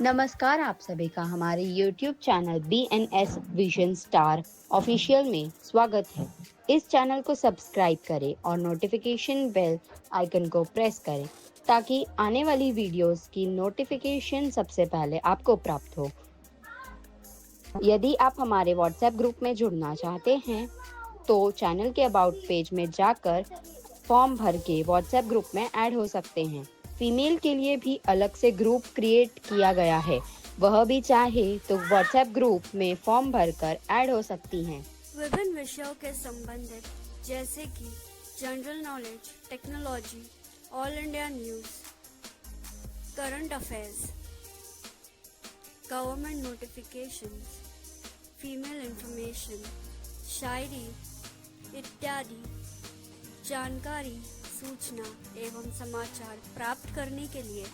नमस्कार आप सभी का हमारे YouTube channel BNS vision star official में स्वागत है। इस चैनल को सब्सक्राइब करें और नोटिफिकेशन बेल आइकन को प्रेस करें ताकि आने वाली वीडियोस की नोटिफिकेशन सबसे पहले आपको प्राप्त हो। यदि आप हमारे व्हाट्सएप ग्रुप में जुड़ना चाहते हैं तो चैनल के अबाउट पेज में जाकर फॉर्म भर के व्हाट्सएप ग्रुप में ऐड हो सकते हैं। फीमेल के लिए भी अलग से ग्रुप क्रिएट किया गया है, वह भी चाहे तो व्हाट्सएप ग्रुप में फॉर्म भरकर ऐड हो सकती हैं। विभिन्न विषयों के संबंधित जैसे कि general knowledge, technology, all India news, current affairs, government notifications, female information, शायरी इत्यादि जानकारी, सूचना एवं समाचार प्राप्त करने के लिए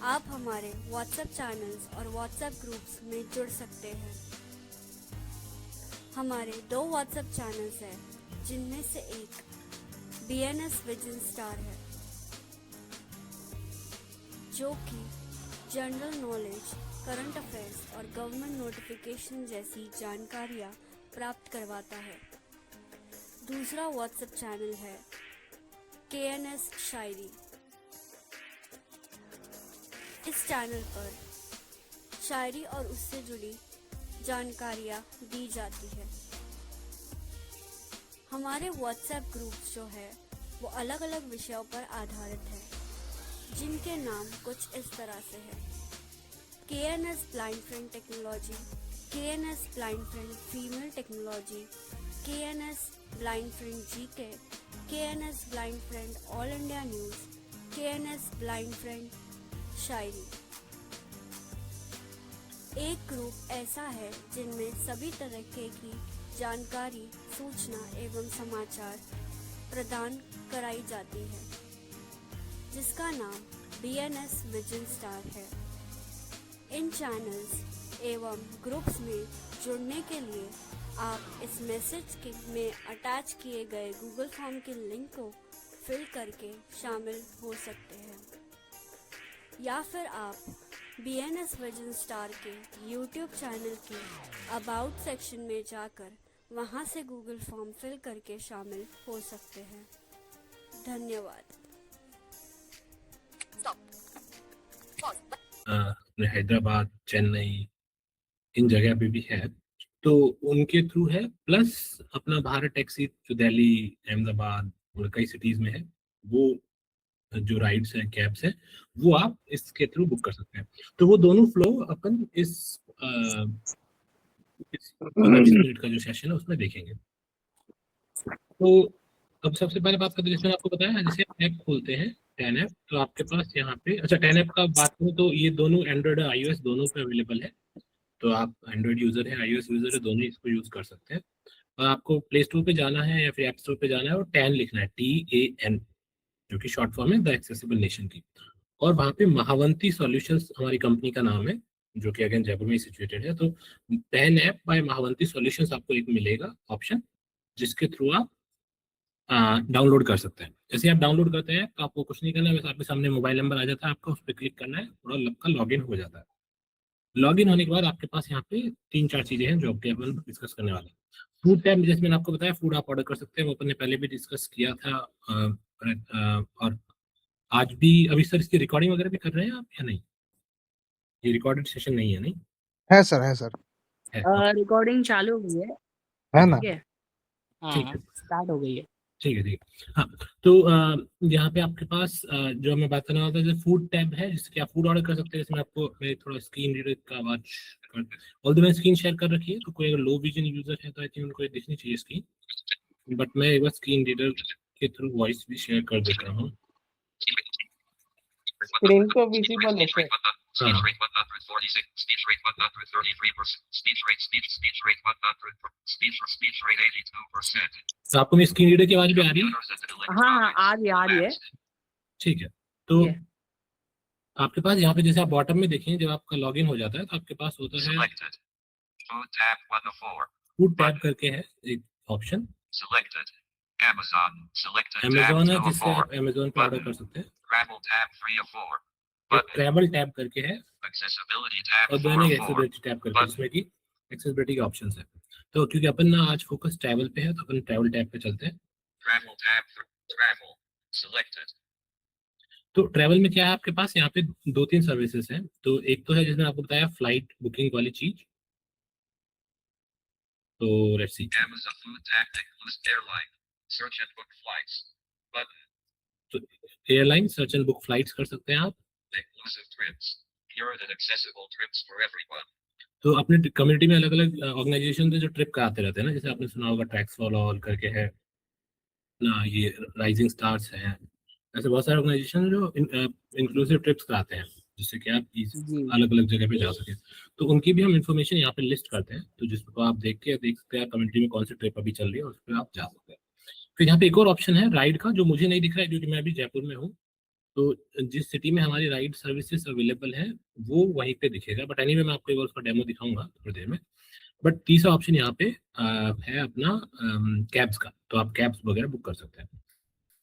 आप हमारे व्हाट्सएप चैनल्स और व्हाट्सएप ग्रुप्स में जुड़ सकते हैं। हमारे 2 व्हाट्सएप चैनल्स हैं, जिनमें से एक BNS विजन स्टार है, जो कि जनरल नॉलेज, करंट अफेयर्स और गवर्नमेंट नोटिफिकेशन जैसी जानकारियाँ प्राप्त करवाता है। दूसरा व्हाट्सएप चैनल है KNS शायरी। इस चैनल पर शायरी और उससे जुड़ी जानकारियाँ दी जाती है। हमारे व्हाट्सएप ग्रुप्स जो है वो अलग अलग विषयों पर आधारित है, जिनके नाम कुछ इस तरह से है: KNS blind friend technology, KNS blind friend female technology, KNS blind friend GK, KNS blind friend all India news, KNS blind friend शायरी। एक ग्रुप ऐसा है जिनमें सभी तरह की जानकारी, सूचना एवं समाचार प्रदान कराई जाती है, जिसका नाम BNS विजन स्टार है। इन चैनल्स एवं ग्रुप्स में जुड़ने के लिए आप इस मैसेज में अटैच किए गए गूगल फॉर्म के लिंक को फिल करके शामिल हो सकते हैं, या फिर आप BNS विजन स्टार के YouTube चैनल के अबाउट सेक्शन में जाकर वहां से गूगल फॉर्म फिल करके शामिल हो सकते हैं। धन्यवाद। हैदराबाद, चेन्नई, इन जगह पे भी है, तो उनके थ्रू है। प्लस अपना भारत टैक्सी जो दिल्ली, अहमदाबाद और कई सिटीज में है, वो जो राइड्स हैं, कैब्स हैं, वो आप इसके थ्रू बुक कर सकते हैं। तो वो दोनों फ्लो अपन इस 15-20 मिनट का जो सेशन है उसमें देखेंगे। तो अब सबसे पहले बात करते हैं, जैसे मैंने आपको बताया, जैसे आप ऐप खोलते हैं 10 ऐप, तो आपके पास यहाँ पे, अच्छा 10 ऐप का बात करूँ तो ये दोनों एंड्रॉइड और iOS दोनों पे अवेलेबल है। तो आप एंड्रॉइड यूजर है, iOS यूजर है, दोनों इसको यूज कर सकते हैं। और आपको प्ले स्टोर पे जाना है या फिर ऐप स्टोर पे जाना है और 10 लिखना है, TAN, जो कि शॉर्ट फॉर्म है द एक्सेसिबल नेशन की। और वहाँ पे महावंती सॉल्यूशंस हमारी कंपनी का नाम है, जो कि अगेन जयपुर में सिचुएटेड है। तो 10 ऐप बाय महावंती सॉल्यूशंस आपको एक मिलेगा ऑप्शन, जिसके थ्रू आप डाउनलोड कर सकते हैं। जैसे आप डाउनलोड करते हैं तो आपको कुछ नहीं करना है, बस आपके सामने मोबाइल नंबर आ जाता है, आपका उस पर क्लिक करना है और आपका लॉगिन हो जाता है। लॉगिन होने के बाद आपके पास यहाँ पे 3-4 चीजें हैं जो आपके अपन डिस्कस करने वाले हैं। फूड टैब, जैसे मैंने आपको बताया, फूड आप ऑर्डर कर सकते हैं, वो अपन ने पहले भी डिस्कस किया था। और आज भी, अभी सर इसकी रिकॉर्डिंग वगैरह भी कर रहे हैं आप या नहीं? ये रिकॉर्डेड सेशन नहीं है, नहीं है सर, है सर, है? रिकॉर्डिंग चालू हुई है ना? ठीक है, ठीक हाँ है, स्टार्ट हो गई है। ठीक है, ठीक है। हाँ, तो यहाँ पे आपके पास जो मैं बात करने वाला था, जैसे फूड टैब है, जिससे कि आप फूड ऑर्डर कर सकते हैं। जैसे मैं आपको, मेरे थोड़ा स्क्रीन रीडर का आवाज, ऑल द मैंने स्क्रीन शेयर कर रखी है, तो कोई अगर लो विजन यूजर है तो आई थिंक उनको ये दिखनी चाहिए स्क्रीन, बट मैं एक बार स्क्रीन रीडर के थ्रू वॉइस भी शेयर कर देता हूँ। स्क्रीन तो विजिबल है सर। हाँ, तो आपको मेरी स्क्रीन रीडर की आवाज भी आ रही है? हाँ आ रही है। ठीक है, तो ठीक है। आपके पास यहाँ पे, जैसे आप बॉटम में देखें, जब आपका लॉगिन हो जाता है तो आपके पास होता है फूड टैब करके है एक ऑप्शन। अमेज़न है, जिससे आप अमेज़न पे ऑर्डर कर सकते हैं। ट्रैवल टैब करके है Accessibility tab और दोनों 4 of 4. एक्सेसिबिलिटी टैब करके जिसमें कि एक्सेसिबिलिटी के ऑप्शंस है। तो क्योंकि अपन ना आज फोकस ट्रैवल पे है तो अपन ट्रैवल टैब पे चलते हैं। Travel tab travel selected. तो ट्रैवल में क्या है आपके पास यहाँ पे 2-3 सर्विसेज हैं। तो एक तो है जिसने आपको बताया फ्लाइट बुकिंग वाली चीज। तो let's see, Amazon food tactic list airline search and book flights button. तो airline search and book flights कर सकते हैं आप। Inclusive trips pure and accessible trips for everyone. तो अपने कम्युनिटी में अलग अलग ऑर्गेनाइजेशन जो ट्रिप कराते रहते हैं ना, जैसे आपने सुना होगा ट्रैक्स फॉर ऑल करके है ना, ये राइजिंग स्टार्स हैं, ऐसे बहुत सारे ऑर्गेनाइजेशन जो इंक्लूसिव ट्रिप्स कराते हैं जिससे कि आप जी अलग अलग जगह पे जा सकें। तो उनकी भी हम इंफॉर्मेशन यहाँ पे लिस्ट करते हैं, तो जिसको आप देख सकते हैं कम्युनिटी में कौन सी ट्रिप अभी चल रही है, उस पर आप जा सकते हैं। फिर यहाँ पे एक और ऑप्शन है राइड का, जो मुझे नहीं दिख रहा है क्योंकि मैं अभी जयपुर में हूँ। तो जिस सिटी में हमारी राइड सर्विसेज अवेलेबल है वो वहीं पे दिखेगा, बट एनीवे मैं आपको एक बार उसका डेमो दिखाऊंगा थोड़ी देर में। बट तीसरा ऑप्शन यहाँ पे है अपना कैब्स का, तो आप कैब्स वगैरह बुक कर सकते हैं।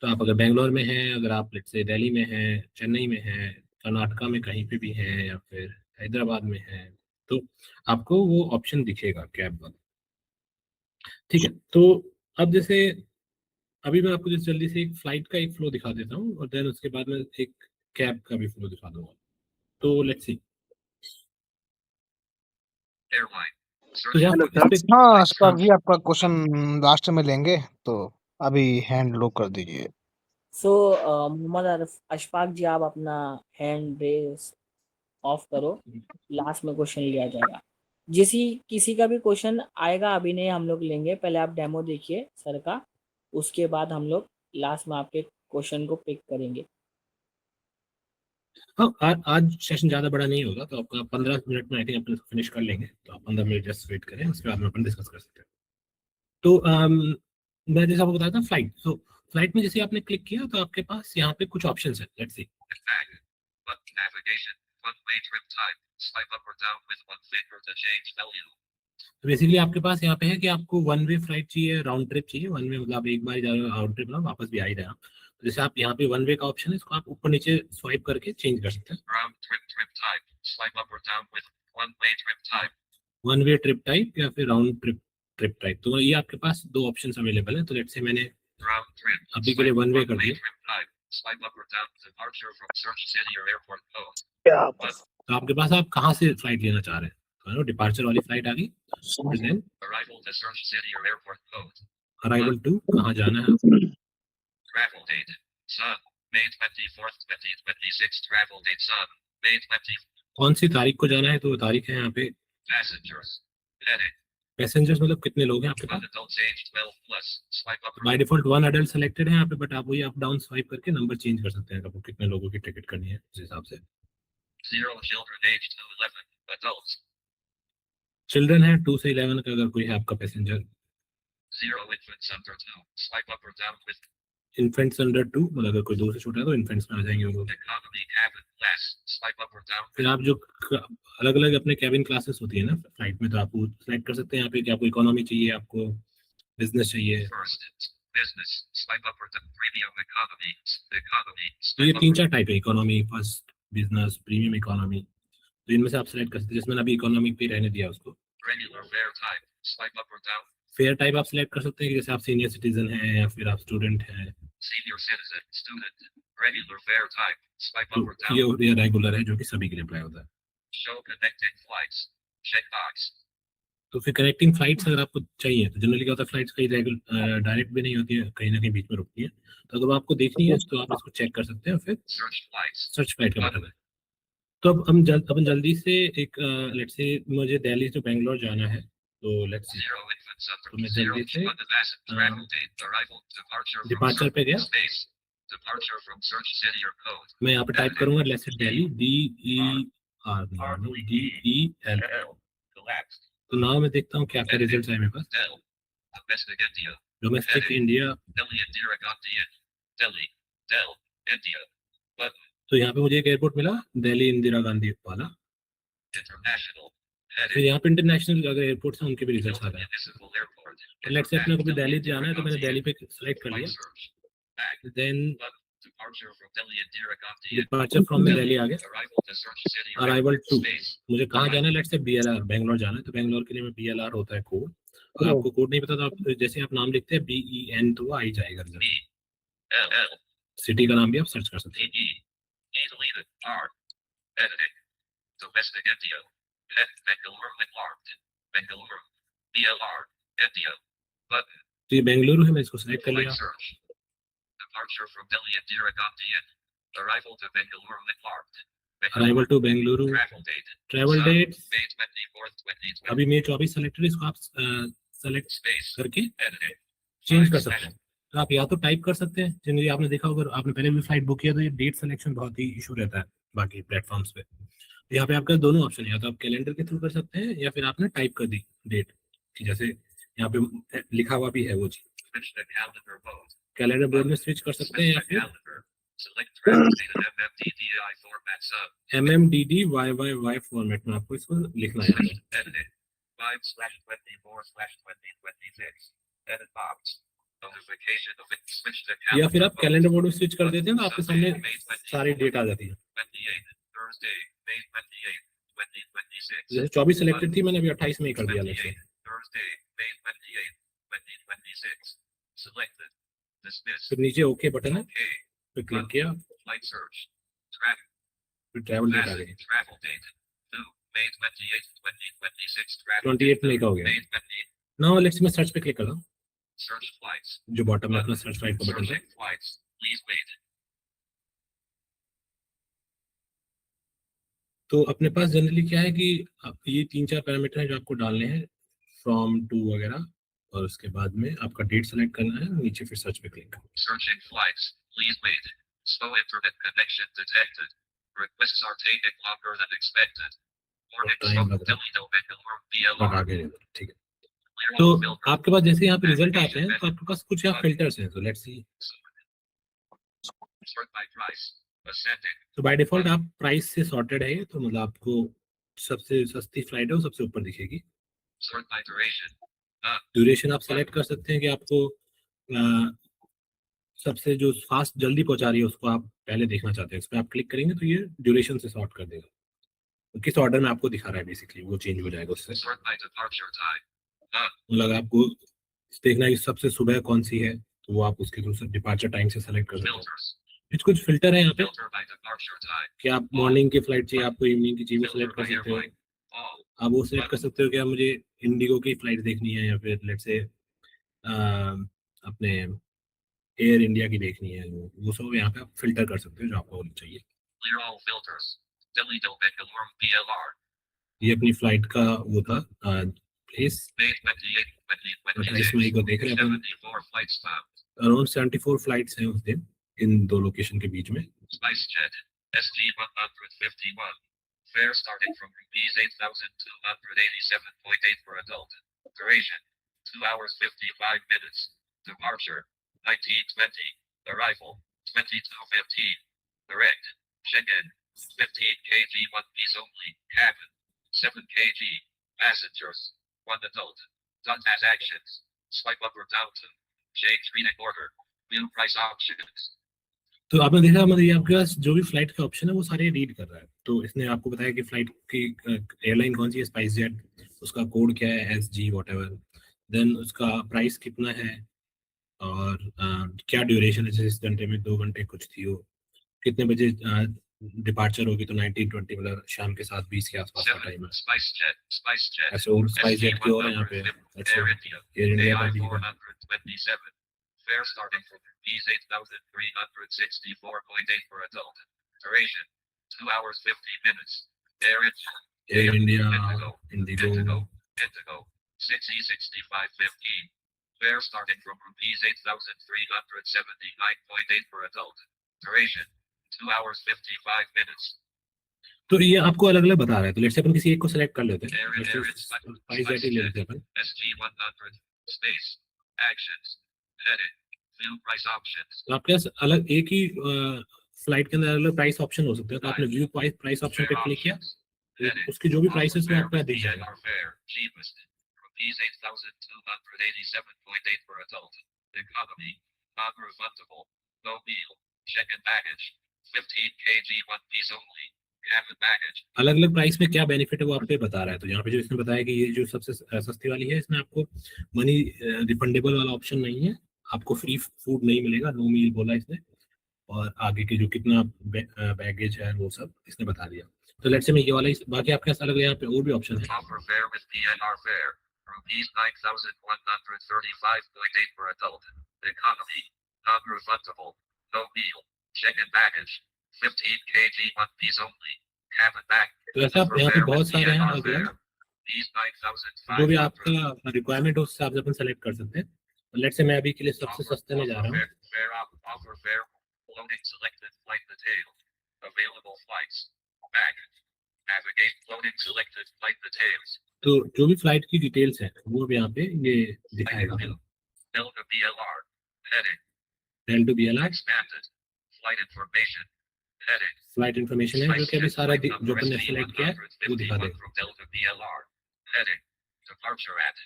तो आप अगर बेंगलोर में हैं, अगर आप लेट्स से दिल्ली में हैं, चेन्नई में हैं, कर्नाटका में कहीं पे भी हैं, या फिर हैदराबाद में हैं, तो आपको वो ऑप्शन दिखेगा कैब वाला। ठीक है, तो अब जैसे अभी मैं आपको जैसे जल्दी से एक फ्लाइट का एक फ्लो दिखा देता हूँ और देन उसके बाद में एक कैब का भी फ्लो दिखा दूंगा। तो लेट्स सी, Airline search तो यहाँ Hello, इस पे हाँ अशफाक जी आपका क्वेश्चन लास्ट में लेंगे, तो अभी हैंड लो कर दीजिए। सो मोहम्मद अशफाक जी आप अपना हैंड रेस ऑफ करो, लास्ट में क्वेश्चन लिया जाएगा। किसी का भी क्वेश्चन आएगा अभी नहीं हम लोग लेंगे, पहले आप डेमो देखिए सर का, उसके बाद हम लोग लास्ट में आपके क्वेश्चन को पिक करेंगे। हाँ, आज सेशन ज़्यादा बड़ा नहीं होगा, तो आपका 15 मिनट में आई थिंक अपन फिनिश कर लेंगे। तो आप 15 मिनट जस्ट वेट करें, उसके बाद में अपन डिस्कस कर सकते हैं। तो मैं जैसे आपको बताया था फ्लाइट, तो फ्लाइट में जैसे आपने क्लिक किया तो आपके पास यहाँ पे कुछ ऑप्शन है। Let's see, tag button navigation one way trip type swipe up or down with one finger to change value. तो बेसिकली आपके पास यहाँ पे है कि आपको वन वे फ्लाइट चाहिए, राउंड ट्रिप चाहिए। वन वे मतलब आप एक बार ही जा रहे हो, राउंड ट्रिप मतलब वापस भी आ ही रहे हैं आप। तो जैसे आप यहाँ पे वन वे का ऑप्शन है, इसको आप ऊपर नीचे स्वाइप करके चेंज कर सकते हैं। Round trip type swipe up or down with one way trip type. One way trip type या फिर राउंड ट्रिप टाइप, तो ये आपके पास दो ऑप्शन अवेलेबल है। तो लेट्स से मैंने Round trip अभी के लिए वन वे कर one way दिया। trip type swipe up or down departure from search city or airport code. तो आपके पास आप कहाँ से फ्लाइट लेना चाह रहे हैं, तो डिपार्चर वाली फ्लाइट आ गई। Then Arrival to search city or airport code. Arrival to, कहाँ जाना है आपको। Travel date Sun May 24th 2026. Travel date Sun May 20. कौन सी तारीख को जाना है, तो वो तारीख है यहाँ पे। Passengers heading पैसेंजर्स मतलब कितने लोग हैं आपके पास। one adults age 12 plus swipe up or by default one adult selected है यहाँ पे, बट आप वही अप डाउन स्वाइप करके नंबर चेंज कर सकते हैं आपको कितने लोगों की टिकट करनी है उस हिसाब से। 0 children aged to 11 adults. Children है 2 से 11 का अगर कोई है आपका passenger. 0 infants under 2 swipe up or down with infants under 2 मतलब अगर कोई 2 से छोटा है तो इन्फेंट्स में आ जाएंगे वो लोग। economy cabin class swipe up or down फिर आप जो अलग अलग अपने कैबिन क्लासेस होती है ना फ्लाइट में, तो आप सेलेक्ट कर सकते हैं यहाँ पे कि आपको इकोनॉमी चाहिए, आपको बिजनेस चाहिए। first business swipe up or down premium economy तो ये swipe up 3-4 टाइप है, economy, first, business, premium economy. तो इनमें से आप सेलेक्ट कर सकते हैं, जिसमें अभी इकोनॉमिक पे रहने दिया उसको। regular fare type swipe up or down fair type आप सिलेक्ट कर सकते हैं कि जैसे आप सीनियर सिटीजन हैं या फिर आप स्टूडेंट हैं। senior citizen student regular fare type swipe तो up or down ये हो गया रेगुलर है जो कि सभी के लिए अप्लाई होता है। show connecting flights checkbox तो फिर कनेक्टिंग फ्लाइट्स अगर आपको चाहिए, तो जनरली क्या होता है फ्लाइट्स कहीं डायरेक्ट भी नहीं होती है, कहीं ना कहीं बीच में रुकती है। तो अगर वो आपको देखनी है तो आप इसको चेक कर सकते हैं। फिर search flights सर्च फ्लाइट का बटन है। तो अब हम अपन जल्दी से एक लेट्स से मुझे दिल्ली से बेंगलोर जाना है, तो लेट्स सी 0 infants under तो मैं 0 जल्दी से travel date arrival departure from departure search पे गया। space departure from search city or code मैं यहाँ पे टाइप करूंगा let's say Delhi DEL। collapsed तो नाउ मैं देखता हूँ क्या क्या रिजल्ट है मेरे पास। Del domestic India domestic India, Delhi Indira Gandhi Delhi Del India button तो यहाँ पे मुझे एक एयरपोर्ट मिला दिल्ली इंदिरा गांधी वाला। international फिर heading यहाँ पे इंटरनेशनल अगर एयरपोर्ट्स हैं उनके भी रिजल्ट आ रहे हैं। municipal airport तो लेट्स से अपने को भी दिल्ली जाना है, तो मैंने दिल्ली पे सेलेक्ट कर flight लिया। search back then Departure from Delhi and Diraganti. Departure from में दिल्ली आ गया, Arrival to search city. Arrival to Space. मुझे कहाँ जाना है, लेट्स से बीएलआर बेंगलोर जाना है, तो बेंगलोर के लिए मैं बीएलआर होता है कोड, और आपको कोड नहीं पता तो आप जैसे आप नाम लिखते हैं BEN तो वो आ ही जाएगा रिजल्ट। LL. सिटी का नाम भी आप सर्च कर सकते हैं। DE. E deleted. R. Editing. Domestic India. Bengaluru enlarged. Bengaluru. BLR. India. Button. तो ये बेंगलुरु है, मैं इसको सिलेक्ट कर Flight लिया। search. Departure from Delhi and Diraganti and arrival to Bengaluru enlarged. Arrival to Bengaluru, Travel date. Travel Sun, date May 24th, 2020. अभी मई 24 selected, इसको आप सेलेक्ट Space. करके Editing. चेंज कर सकते हैं। तो आप या तो टाइप कर सकते हैं, जनरली आपने देखा होगा, आपने पहले भी फ्लाइट बुक किया तो ये डेट सिलेक्शन बहुत ही इशू रहता है बाकी प्लेटफॉर्म्स पे। तो यहाँ पे आपका दोनों ऑप्शन है, या तो आप कैलेंडर के थ्रू कर सकते हैं या फिर आपने टाइप कर दी डेट कि जैसे यहाँ पे लिखा हुआ भी है वो चीज, Switch the calendar mode. Calendar board में स्विच कर सकते हैं Switch या the फिर calendar. Select travel date in MMDDI format sub. MMDDYYY format में आपको इसको लिखना है। Edited. 5/24/2026. Edit box. Notification of it. Switch the calendar. या फिर आप mode. कैलेंडर बोर्ड में स्विच कर देते हैं तो आपके सामने Sunday, May 24th, सारी डेट आ जाती है। 28th. Thursday, May 28th, 2026. जैसे 24 सिलेक्टेड थी, मैंने अभी 28 में ही कर दिया। Let's say 28th. Thursday, May 28th, 2026. Selected. Dismiss. फिर नीचे ओके बटन है, Okay. फिर क्लिक किया, Flight search. Track. फिर ट्रैवल डेट आ गई। Travel date. 2 May 28th, 2026. Travel 28 मई का हो गया। May 28th. नाउ लेट्स मैं सर्च पे क्लिक करता हूँ, Search flights. जो बॉटम में अपना सर्च फ्लाइट का बटन है। Searching flights. Please wait. तो अपने पास जनरली क्या है कि ये 3-4 पैरामीटर हैं जो आपको डालने हैं, फ्रॉम टू वगैरह, और उसके बाद में आपका डेट सेलेक्ट करना है, नीचे फिर सर्च पे click. Searching flights. Please wait. Slow internet connection detected. Requests are taking longer than expected. Warning time from लग रहा है। Delhi to Bangalore but BLR. आगे ठीक है। Clear तो all filters. आपके पास जैसे यहाँ पे रिजल्ट आते हैं तो आपके पास कुछ यहाँ फिल्टर्स हैं, तो let's see. Sort by price. Ascending. तो बाय डिफॉल्ट आप प्राइस से सॉर्टेड है, तो मतलब आपको सबसे सस्ती फ्लाइट है वो सबसे ऊपर दिखेगी। Sort by duration. ड्यूरेशन आप सेलेक्ट कर सकते हैं कि आपको सबसे जो फास्ट जल्दी पहुंचा रही है उसको आप पहले देखना चाहते हैं, इस पर आप क्लिक करेंगे तो ये ड्यूरेशन से सॉर्ट कर देगा, तो किस ऑर्डर में आपको दिखा रहा है बेसिकली वो चेंज हो जाएगा उससे। Sort by departure time. मतलब आपको देखना है कि सबसे सुबह कौन सी है, तो वो आप उसके थ्रू डिपार्चर टाइम से सेलेक्ट कर सकते हैं। Filters. कुछ फिल्टर है यहाँ पे Filter by departure time. कि आप मॉर्निंग की फ्लाइट चाहिए, आपको इवनिंग की चाहिए, वो Filter सेलेक्ट कर by सकते हो। airline. All. आप वो सेलेक्ट कर सकते हो कि आप मुझे इंडिगो की फ्लाइट देखनी है या फिर लेट्स से अपने एयर इंडिया की देखनी है, वो सब यहाँ पे आप फिल्टर कर सकते हो जो आपको चाहिए। Clear all filters. Delhi to Bangalore BLR. ये अपनी फ्लाइट का वो था प्लेस, May 28th, 28 मई 2026. को देख रहे हैं अपन। 74 flights found. अराउंड 74 फ्लाइट्स हैं उस दिन इन दो लोकेशन के बीच में। SpiceJet. SG 151. Fare starting from rupees 8,287.8 for adult. Duration 2 hours 55 minutes. Departure 1920. Arrival 22:15. Direct. Check-in 15 kg 1 piece only. Cabin 7 kg. Passengers 1 adult. Done transactions. Swipe up or down to change reading order. View price options. तो आपने देखा मतलब ये आपके पास जो भी flight का option है वो सारे रीड कर रहा है, तो इसने आपको बताया कि फ्लाइट की एयरलाइन कौन सी है, स्पाइस जेट, उसका कोड क्या है SG व्हाटएवर, देन उसका प्राइस कितना है और क्या ड्यूरेशन है, जैसे इस घंटे में 2 घंटे कुछ थी वो, कितने बजे डिपार्चर होगी, तो 1920 मतलब शाम के 7:20 के आसपास का टाइम है। SpiceJet. ऐसे और स्पाइस जेट की और है यहाँ पे, अच्छा Air India. Air India AI का भी है। 427. Fare starting from rupees 8,364.8 for adult. Duration 2 hours 50 minutes. Air India. Air India, Indigo. Indigo, Indigo. 6E6515. Fare starting from rupees 8,379.8 for adult. Duration 2 hours 55 minutes. तो ये आपको अलग अलग बता रहा है, तो लेट्स से अपन किसी एक को सेलेक्ट कर लेते हैं, Air स्पाइस जेट ही ले लेते हैं अपन। SG 100. Space. Actions. Edit. View price options. तो आपके पास अलग एक ही फ्लाइट के अंदर अलग प्राइस ऑप्शन हो सकते हैं, तो आपने व्यू प्राइस ऑप्शन पे क्लिक किया, तो उसकी जो भी प्राइसेस है आपको यहाँ दिख जाएगा। PNR fare. Cheapest. Rupees 8,287.8 for adult. Economy. Non-refundable. No meal. Check-in baggage. 15 kg, one piece only. Cabin baggage. अलग अलग प्राइस में क्या बेनिफिट है वो आपको ये बता रहा है। तो यहाँ पे जो इसने बताया कि ये जो सबसे सस्ती वाली है इसमें आपको मनी रिफंडेबल वाला ऑप्शन नहीं है, आपको फ्री फूड नहीं मिलेगा, नो मील बोला इसने, और आगे के जो कितना बैगेज है वो सब इसने बता दिया। तो लेट्स से मैं ये वाला बाकी आपके पास अलग यहाँ पे और भी ऑप्शन है। Offer fare with PNR fare. Rupees 9,135.8 per adult. Economy. Non-refundable. No meal. Check-in baggage. 15 kg, one piece only. Cabin bag. तो ऐसा यहाँ पे बहुत सारे हैं अलग अलग, Rupees जो भी 9,500. आपका रिक्वायरमेंट हो उस हिसाब से अपन सेलेक्ट कर सकते हैं। लेट्स से मैं अभी के लिए सबसे सस्ते में जा रहा हूँ। Offer fare. Loading selected flight detail. Available flights. Baggage. Navigate. Loading selected flight details. तो जो भी फ्लाइट की डिटेल्स है वो भी यहाँ पे ये दिखाएगा। Delta BLR. Heading. Delta BLR Expanded. Flight information. Heading. Flight information है जो कि अभी सारा जो अपन ने सेलेक्ट किया है वो दिखा देगा। From Delta BLR. Heading. Departure at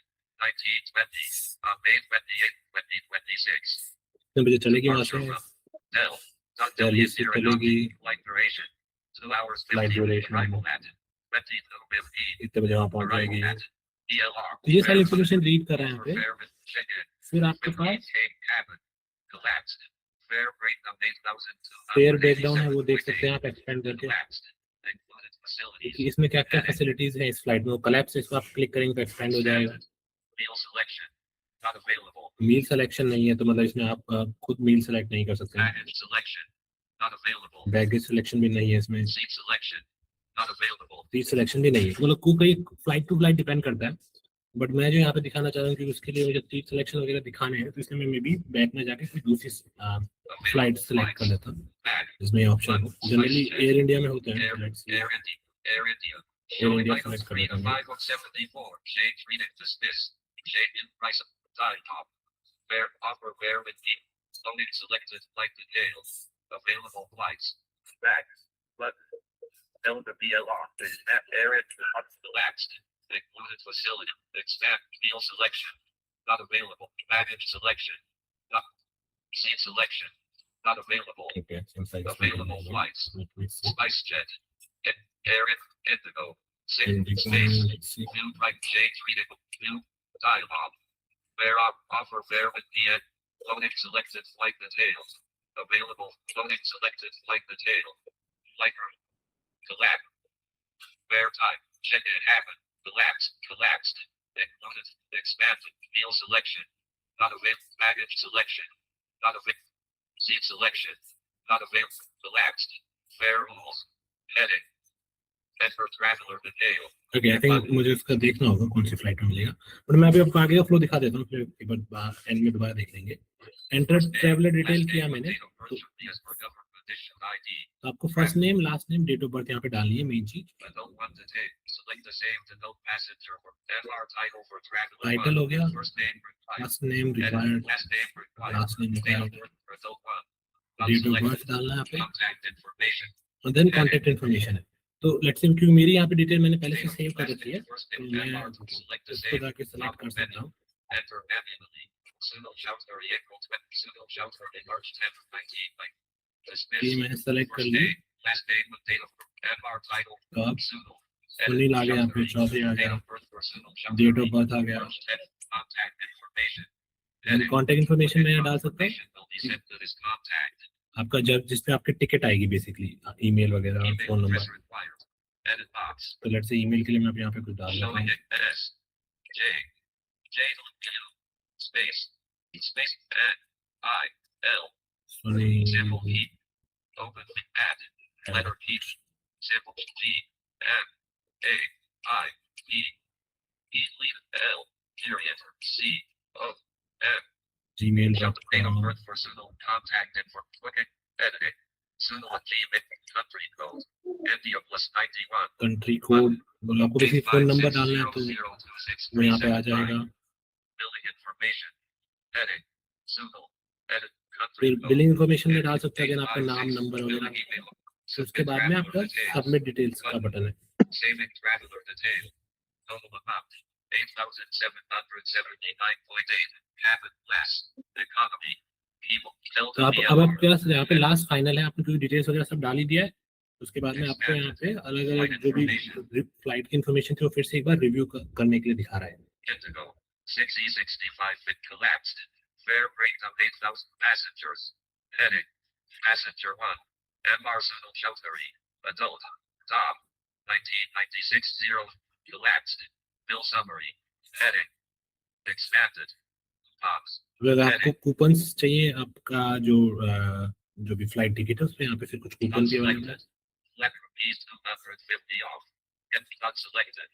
1920 on May 28, 2026. कितने बजे चलेगी वहाँ से? Del. दिल्ली से चलेगी। Flight duration. 2 hours Flight 50. duration. Arrival at 22:15. कितने बजे वहाँ पहुँच Arrival जाएगी? at BLR. तो ये सारी इन्फॉर्मेशन रीड कर रहे हैं यहाँ पे। Fare with check-in. फिर आपके पास 15K cabin. Collapsed. Fare breakdown 8,287. Fair breakdown है वो देख सकते हैं आप एक्सपेंड करके Collapsed. Included facilities. कि इसमें क्या क्या फैसिलिटीज है इस फ्लाइट में। कोलैप्स इसको आप क्लिक करेंगे तो एक्सपेंड हो जाएगा। Meal selection. Not available. Meal selection नहीं है तो मतलब इसमें आप खुद मील सेलेक्ट नहीं कर सकते हैं। Baggage selection. Not available. Baggage selection भी नहीं है इसमें, Seat selection. Not available. Seat selection भी नहीं है। मतलब कोई फ्लाइट टू फ्लाइट डिपेंड करता है, बट मैं जो यहाँ पे दिखाना चाह रहा हूँ कि उसके लिए मुझे सीट सिलेक्शन वगैरह दिखाने हैं तो इसमें मैं मे बी बैक में जाके कोई दूसरी फ्लाइट सेलेक्ट कर लेता हूँ जिसमें ऑप्शन हो। जनरली एयर इंडिया में होते हैं flights. Air India. Air India. Air Showing India items select कर 3 लेता to हूँ। 5 of 74. Change reading dismiss. Change in price of time top. Fare offer fare with me. Loading selected flight details. Available flights. Back. Button. Delta BLR. Map area to relaxed. Included facility. Expand meal selection. Not available. Baggage selection. Not seat selection. Not available. Okay, since I Available flights. SpiceJet. Air Indigo. Indigo, Space. let's see. New type change reading. New dialogue. Fare offer fare with DN. Loading selected flight details. Available. Loading selected flight details. Flight route. Collapse. Fare type. Check in happen. Collapsed. Collapsed. Included. Expanded. Meal selection. Not available. Baggage selection. Not available. Seat selection. Not available. Collapsed. Fare rules. Heading. Enter traveler detail. Okay, I think मुझे उसका देखना होगा कौन सी flight में मिलेगा, but मैं अभी आपको आगे का फ्लो दिखा देता हूँ, फिर एक बार एंड में दोबारा देख लेंगे। एंटर ट्रैवलर डिटेल किया मैंने, तो आपको first name, last name, date of birth यहाँ पे डालनी है, मेन चीज। टाइटल हो गया, first name required, last name required, date of birth डालना है यहाँ पे, और देन कॉन्टेक्ट इन्फॉर्मेशन है। तो लेट्स से क्योंकि मेरी यहाँ पे डिटेल मैंने पहले से सेव कर रखी है तो मैं इसको जाके सेलेक्ट कर सकता हूँ। ये मैंने सेलेक्ट कर ली, सुनील आ गया, यहाँ पे चौधरी आ गया, डेट ऑफ बर्थ आ गया, कॉन्टेक्ट इन्फॉर्मेशन मैं डाल सकता हूँ आपका जब जिस पे आपकी टिकट आएगी बेसिकली, ईमेल वगैरह, फोन नंबर। तो लेट्स से ईमेल के लिए मैं यहाँ पे कुछ डाल रहा हूँ, सुनील gmail.com। कंट्री कोड बोला आपको किसी फोन नंबर डालना है तो वो यहाँ पे आ जाएगा। फिर बिलिंग इन्फॉर्मेशन में डाल सकते हैं आपका नाम, नंबर वगैरह। तो उसके बाद में आपका सबमिट डिटेल्स का बटन है। Total amount 8,779.8. Cabin less. Economy People तो Delta आप अब आपके पास यहाँ पे लास्ट फाइनल है, आपने जो डिटेल्स वगैरह सब डाल ही दिया है। उसके बाद में आपको यहाँ पे अलग अलग जो भी फ्लाइट की इन्फॉर्मेशन थी वो फिर से एक बार रिव्यू करने के लिए दिखा रहा है। Indigo 6E65 it collapsed. Fare breakdown 8,000 passengers. Heading Passenger 1 M. Arsenal Chowdhury Adult Tom 1996 0 collapsed. Bill summary. Heading expanded. Pops. अगर आपको कूपन्स चाहिए, आपका जो भी फ्लाइट टिकट है उसमें यहाँ पे फिर कुछ कूपन भी अवेलेबल है। Flat rupees 250 off. Not selected.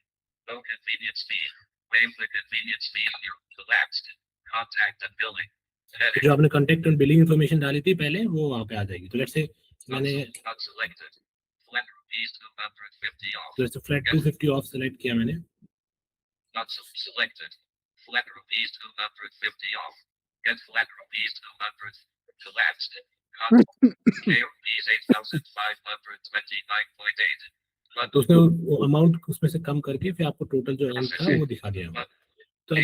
No convenience fee. Waive the convenience fee. Collapsed. Contact and billing. तो जो आपने कॉन्टेक्ट एंड बिलिंग इन्फॉर्मेशन डाली थी पहले वो वहाँ पे आ जाएगी। तो लेट्स से मैंने Not selected. Flat rupees 250 off. तो let's say flat 250 of select किया मैंने। Not selected. Flat rupees 250 off. Get flat rupees 200. Collapsed. K rupees 8,529.8. तो उसने वो अमाउंट उसमें से कम करके फिर आपको टोटल जो अमाउंट था वो दिखा दिया। तो अब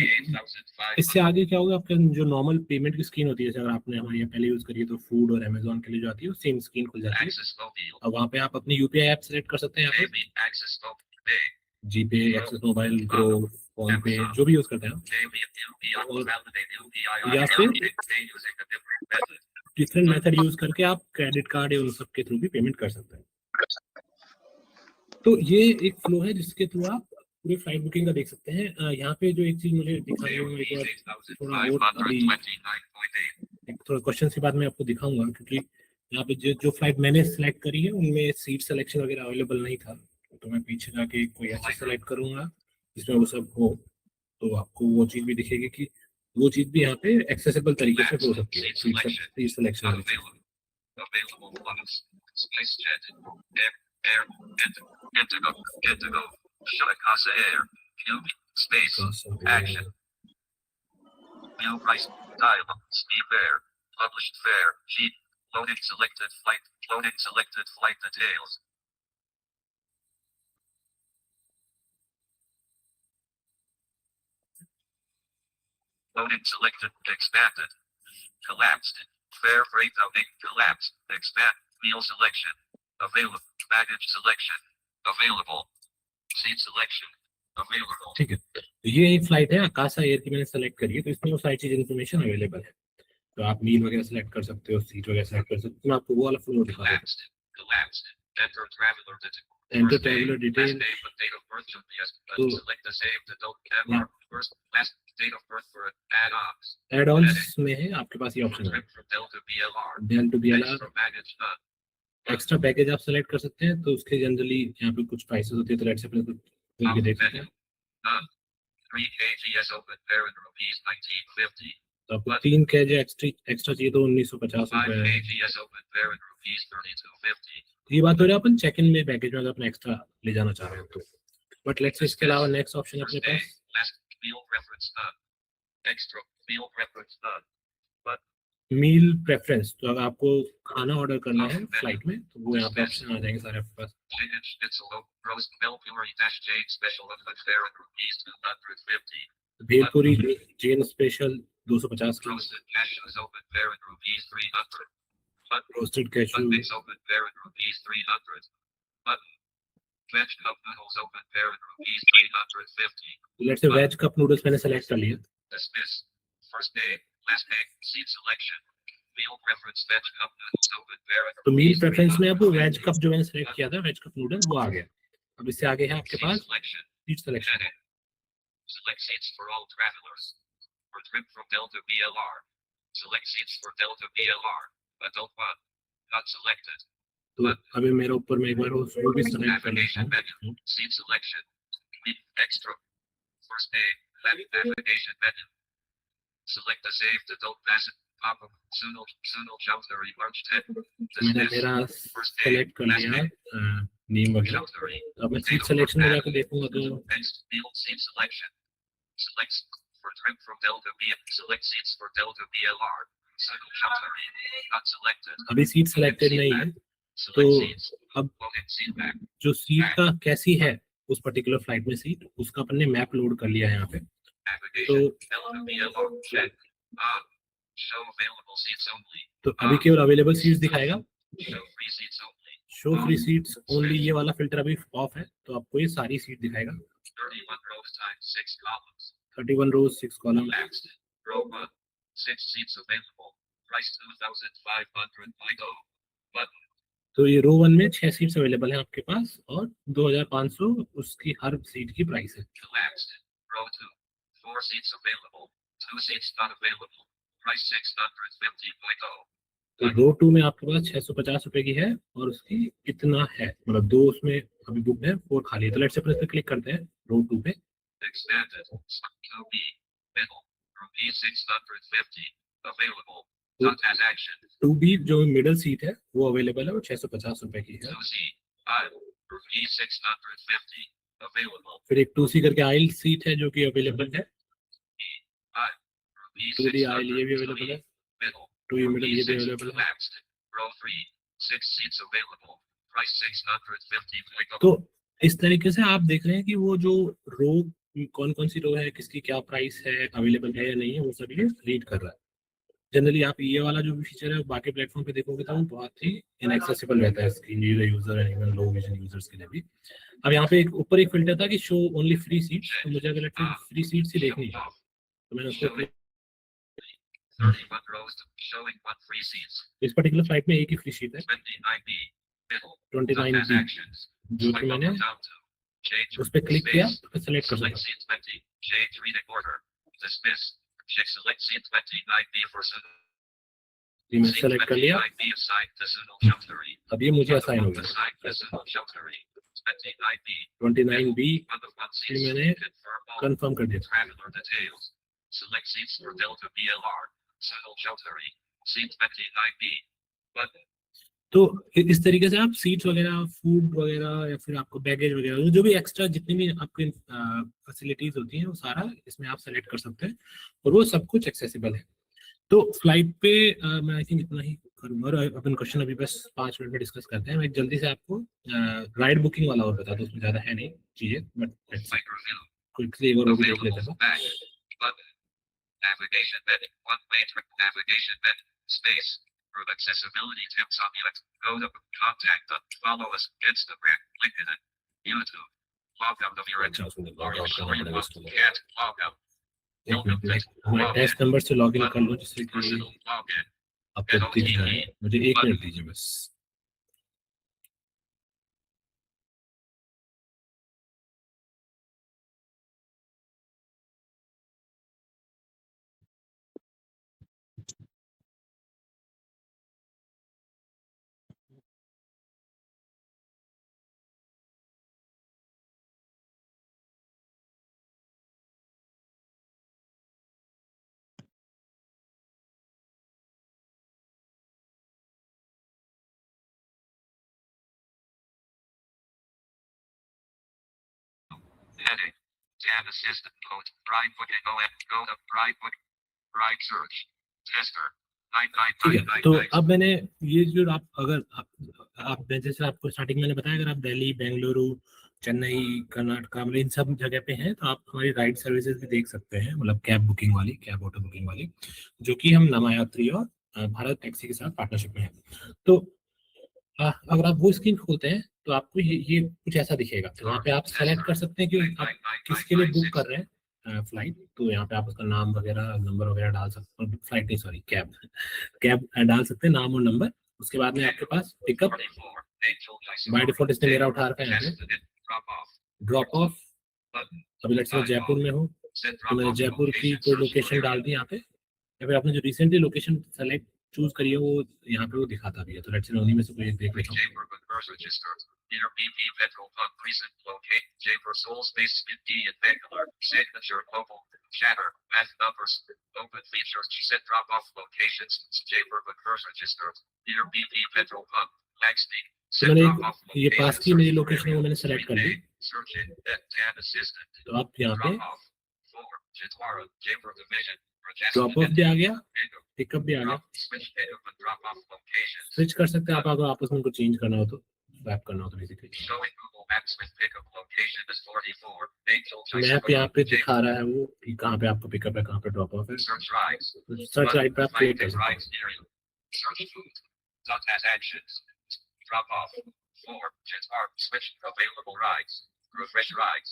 इससे आगे क्या होगा, आपका जो नॉर्मल पेमेंट की स्क्रीन होती है, जैसे अगर आपने हमारे यहाँ पहले यूज करी है तो फूड और अमेजोन के लिए जो आती है वो सेम स्क्रीन खुल जाती है। Access mobile. अब वहाँ पे आप अपनी यूपीआई ऐप सेलेक्ट कर सकते हैं, यहाँ पे Pay. Access mobile. Pay. जीपे, एक्सेस मोबाइल, ग्रो, फोन पे, जो भी यूज करते हैं आप। या फिर डिफरेंट मेथड यूज करके आप क्रेडिट कार्ड या उन सब के थ्रू भी पेमेंट कर सकते हैं। तो ये एक फ्लो है जिसके थ्रू आप पूरी फ्लाइट बुकिंग का देख सकते हैं। यहाँ पे जो एक चीज मुझे दिखाई है एक बार थोड़ा और अभी एक थोड़ा क्वेश्चन के बाद मैं आपको दिखाऊंगा, क्योंकि यहाँ पे जो फ्लाइट मैंने सेलेक्ट करी है उनमें सीट सिलेक्शन वगैरह अवेलेबल नहीं था। तो मैं पीछे जाके कोई ऐसा सेलेक्ट करूंगा जिसमें वो सब हो, तो आपको वो चीज भी दिखेगी कि वो चीज भी यहाँ पे एक्सेसिबल तरीके से हो सकती है। Seat selection Indigo, Shikasa Air, QB, Space, Action, View Price, Dial, Speed Fare, Published Fare, Sheet, Loading selected flight details. Loading selected, expanded, collapsed, fare breakdown, collapsed, expand, meal selection, available, baggage selection, available, seat selection, available. ठीक है, तो ये एक flight है आकाशा air की मैंने select करी है, तो इसमें वो सारी चीज इन्फॉर्मेशन अवेलेबल है। तो आप मील वगैरह सेलेक्ट कर सकते हो, सीट वगैरह सेलेक्ट कर सकते हो। मैं आपको वो वाला फ्लो दिखा देता हूँ। Collapsed. Enter traveler detail. Enter traveler detail. Last name, but date of birth should be as तो select the saved adult camera. First, last date of birth for add-ons. Add-ons में है आपके पास ये ऑप्शन है, Trip from Delta BLR. Delta BLR Extra baggage none. Extra package आप select कर सकते हैं। तो उसके जनरली यहाँ पे कुछ प्राइसेस होती है, तो लेट्स से अपने खोल के देख सकते हैं। None. 3 kgs open fare in rupees 1950. तो आपको 3 केज एक्स्ट्रा चाहिए तो 1950 5 रुपए है। kgs open fare in rupees 3250. ये बात हो रही है अपन चेक इन में पैकेज में अगर अपना एक्स्ट्रा ले जाना चाह रहे हैं तो। बट लेट्स से इसके अलावा नेक्स्ट ऑप्शन है अपने First day, पास last meal preference none. Extra meal preference none. मील प्रेफरेंस। तो अगर आपको खाना ऑर्डर करना है फ्लाइट में तो वो यहाँ पे ऑप्शन आ जाएंगे सारे आपके पास। Chicken schnitzel, roast Melpuri -J special open fare in rupees 250. Bhelpuri Jain special 250 की, Roasted cashews open fare in rupees 300. Roasted cashew, Mix open fare in rupees 300. Veg cup noodles open fare in rupees 350. Let's say veg cup noodles मैंने select कर लिया। Dismiss. First day, last day, seat selection. Meal preference veg cup noodles open fare in तो मील rupees preference में अब 300. Veg cup जो मैंने select किया था, वेज कप नूडल वो आ गया। अब इससे आगे है आपके Seat pass selection. Seat selection. Heading. Select seats for all travelers. For trip from Delta BLR. Select seats for Delta BLR. Adult 1. Not selected. तो अभी मेरे ऊपर में एक बार वो भी सेलेक्ट कर लेता Navigation menu. हूँ। Seat selection. Extra. First day. Navigation menu. Select the saved adult passenger. Pop-up. Sunil Chowdhury March 10. मैंने Dismiss. मेरा First day. सेलेक्ट कर Last लिया day. नेम वगैरह। Chowdhury. अब मैं सीट सिलेक्शन में जाकर देखूंगा तो Next. Field seat selection. Select for trip from Delta B. Select seats for Delta BLR. Sunil Chowdhury. Not selected. अभी सीट सिलेक्टेड नहीं है। Select तो seats. अब Loading seat back. जो सीट का कैसी है उस पर्टिकुलर फ्लाइट में सीट, उसका अपन ने मैप लोड कर लिया है यहाँ पे। Navigation. Delta BLR. Check. On. Show available seats only. तो अभी केवल अवेलेबल सीट्स दिखाएगा, Show free seats only. Show free seats only, ये वाला फिल्टर अभी ऑफ है, तो आपको ये सारी सीट दिखाएगा। 31 rows times 6 columns. 31 rows 6 column. Next. Row 1. 6 seats available. Price 2,500. Go. Button. तो ये रो 1 में 6 सीट्स अवेलेबल हैं आपके पास और 2500 उसकी हर सीट की प्राइस है। Collapsed. Row 2. 4 seats available. 2 seats not available. Price 650. तो रो 2 में आपके पास 650 रुपए की है और उसकी कितना है, मतलब 2 उसमें अभी बुक है, 4 खाली है। तो लेट्स से अपन इस पे क्लिक करते हैं रो 2 पे। Expanded. 2B. Middle. Room B 650. Available. तो Transaction. 2B जो मिडिल सीट है वो अवेलेबल है, वो 650 रुपए की है। 2C. Aisle. Room E 650. Available. फिर एक 2C करके आइल सीट है जो कि अवेलेबल है। Aisle. Room E 2D आइल ये भी अवेलेबल है, Middle. 2E मिडिल ये भी अवेलेबल है। Collapsed. Row 3. 6 seats available. Price 650. तो इस तरीके से आप देख रहे हैं कि वो जो रो कौन कौन सी रो है, किसकी क्या प्राइस है, अवेलेबल है या नहीं है, वो सब ये रीड कर रहा है। जनरली आप ये वाला जो भी फीचर है बाकी प्लेटफॉर्म पे देखोगे तो वो बहुत ही इनएक्सेसिबल रहता है screen user and even low vision users के लिए भी। अब यहाँ पे एक ऊपर एक फिल्टर था कि शो ओनली फ्री सीट्स, तो मुझे अगर लगता है फ्री सीट्स ही देखनी है तो मैंने उसको 31 rows showing 1 free seats. इस पर्टिकुलर फ्लाइट में एक ही फ्री सीट है 29B. Middle. 29B, Transactions. जो कि मैंने Change. उस पर क्लिक किया तो सेलेक्ट कर Select सकता seat 20. Change reading order. Dismiss. Check select seat 29B for Sunil. हूँ। मैं सेलेक्ट कर लिया, 29B assigned to Sunil Chowdhury. अब ये मुझे असाइन हो गया। Assigned to Sunil Chowdhury. 29B. 29B One of 1 ये seats. मैंने Confirm all. कंफर्म कर दिया। Granular details. Select seats for Delta BLR. Sunil Chowdhury. Seat 29B. Button. तो इस तरीके से आप सीट्स वगैरह, फूड वगैरह या फिर आपको बैगेज वगैरह जो भी एक्स्ट्रा जितनी भी आपकी फैसिलिटीज होती हैं वो सारा इसमें आप सेलेक्ट कर सकते हैं और वो सब कुछ एक्सेसिबल है। तो फ्लाइट पे मैं आई थिंक इतना ही करूंगा और अपन क्वेश्चन अभी बस 5 मिनट में डिस्कस करते हैं। मैं जल्दी से आपको राइड बुकिंग वाला और बता दूं, उसमें ज्यादा है नहीं चीजें, बट Microview. क्विकली एक और वो भी देख लेते Available हैं। back. Button. Navigation menu. One matrix. Navigation menu. Space. For accessibility tips on UX. Go to contact us. Follow us. Instagram. LinkedIn. YouTube. Log out of your अच्छा, उसमें Are log you out sure करना you पड़ेगा want उसके to लिए। get log out? एक minute मैं test number से log in कर लूँ जिससे कि Personal login. आपको दिख जाए। मुझे 1 मिनट दीजिए बस। Heading. Tab assistant mode. Ride booking. Go to ride book. Ride search. Tester. ठीक है, तो अब मैंने ये जो आप जैसे आपको स्टार्टिंग मैंने बताया, अगर आप दिल्ली, बेंगलुरु, चेन्नई, कर्नाटका, मतलब इन सब जगह पे हैं तो आप हमारी राइड सर्विसेज भी देख सकते हैं, मतलब कैब बुकिंग वाली, कैब ऑटो बुकिंग वाली, जो कि हम नमायात्री और भारत टैक्सी के साथ पार्टनरशिप में है। तो अगर आप वो स्क्रीन खोलते हैं तो आपको ये कुछ ऐसा दिखेगा। तो वहाँ पे आप सेलेक्ट कर सकते हैं कि आप किसके लिए बुक कर रहे हैं फ्लाइट। तो यहाँ पे आप उसका नाम वगैरह, नंबर वगैरह डाल सकते हैं, फ्लाइट नहीं सॉरी कैब डाल सकते हैं, नाम और नंबर। उसके बाद में आपके पास पिकअप, बाय डिफॉल्ट इसने मेरा उठा रखा है यहाँ पे, ड्रॉप ऑफ। अभी लेट्स से जयपुर में हूँ तो मैंने जयपुर की कोई लोकेशन डाल दी यहाँ पे, या फिर आपने जो रिसेंटली लोकेशन सेलेक्ट चूज करी है वो यहाँ पे वो दिखाता भी है। तो लेट्स से उन्हीं में से कोई एक देख लेता हूँ। Near BP Petrol Pump recent locate Jaipur Soul Space D in Bangalore. Signature global chatter. Math numbers. Open features. Set drop off locations. Jaipur Booker's register. Near BP Petrol Pump. Maxpeak. तो मैंने ये पास की मेरी location है वो मैंने select कर ली। Search in tab assistant. तो आप यहाँ पे Drop off. 4. Chitwara. Jaipur Division. Drop of भी आ गया, पिकअप भी आ गया। Switch pickup and drop off locations. Switch कर सकते हैं आप अगर आपस में कुछ चेंज करना हो तो, स्वैप करना हो तो basically. Showing Google maps with pickup location is 44. Angel map यहाँ पे दिखा रहा है वो कि कहाँ पे आपको पिकअप है, कहाँ पे ड्रॉप ऑफ है। Search rides. सर्च राइट पे आप क्लिक कर Finding सकते rides near you. Search food. Dot as actions. Drop off. 4. Jet arm. Switch available rides. Refresh rides.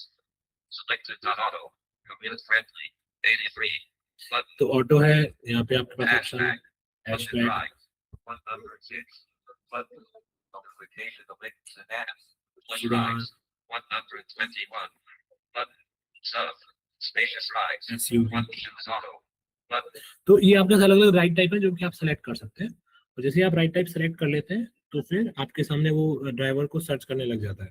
Selected. Dot auto. Community friendly. 83. हैं। तो ऑटो है यहाँ पे आपके पास ऑप्शन Hashtag. है Funded hashtag, rides. 106. Button. Notification of links and apps. Plus Udan. rides. 121. Button. Sub. Spacious rides. SUV। 1 choose auto. Button. तो ये आपके अलग अलग राइड टाइप है जो कि आप सेलेक्ट कर सकते हैं, और जैसे आप राइड टाइप सेलेक्ट कर लेते हैं तो फिर आपके सामने वो ड्राइवर को सर्च करने लग जाता है।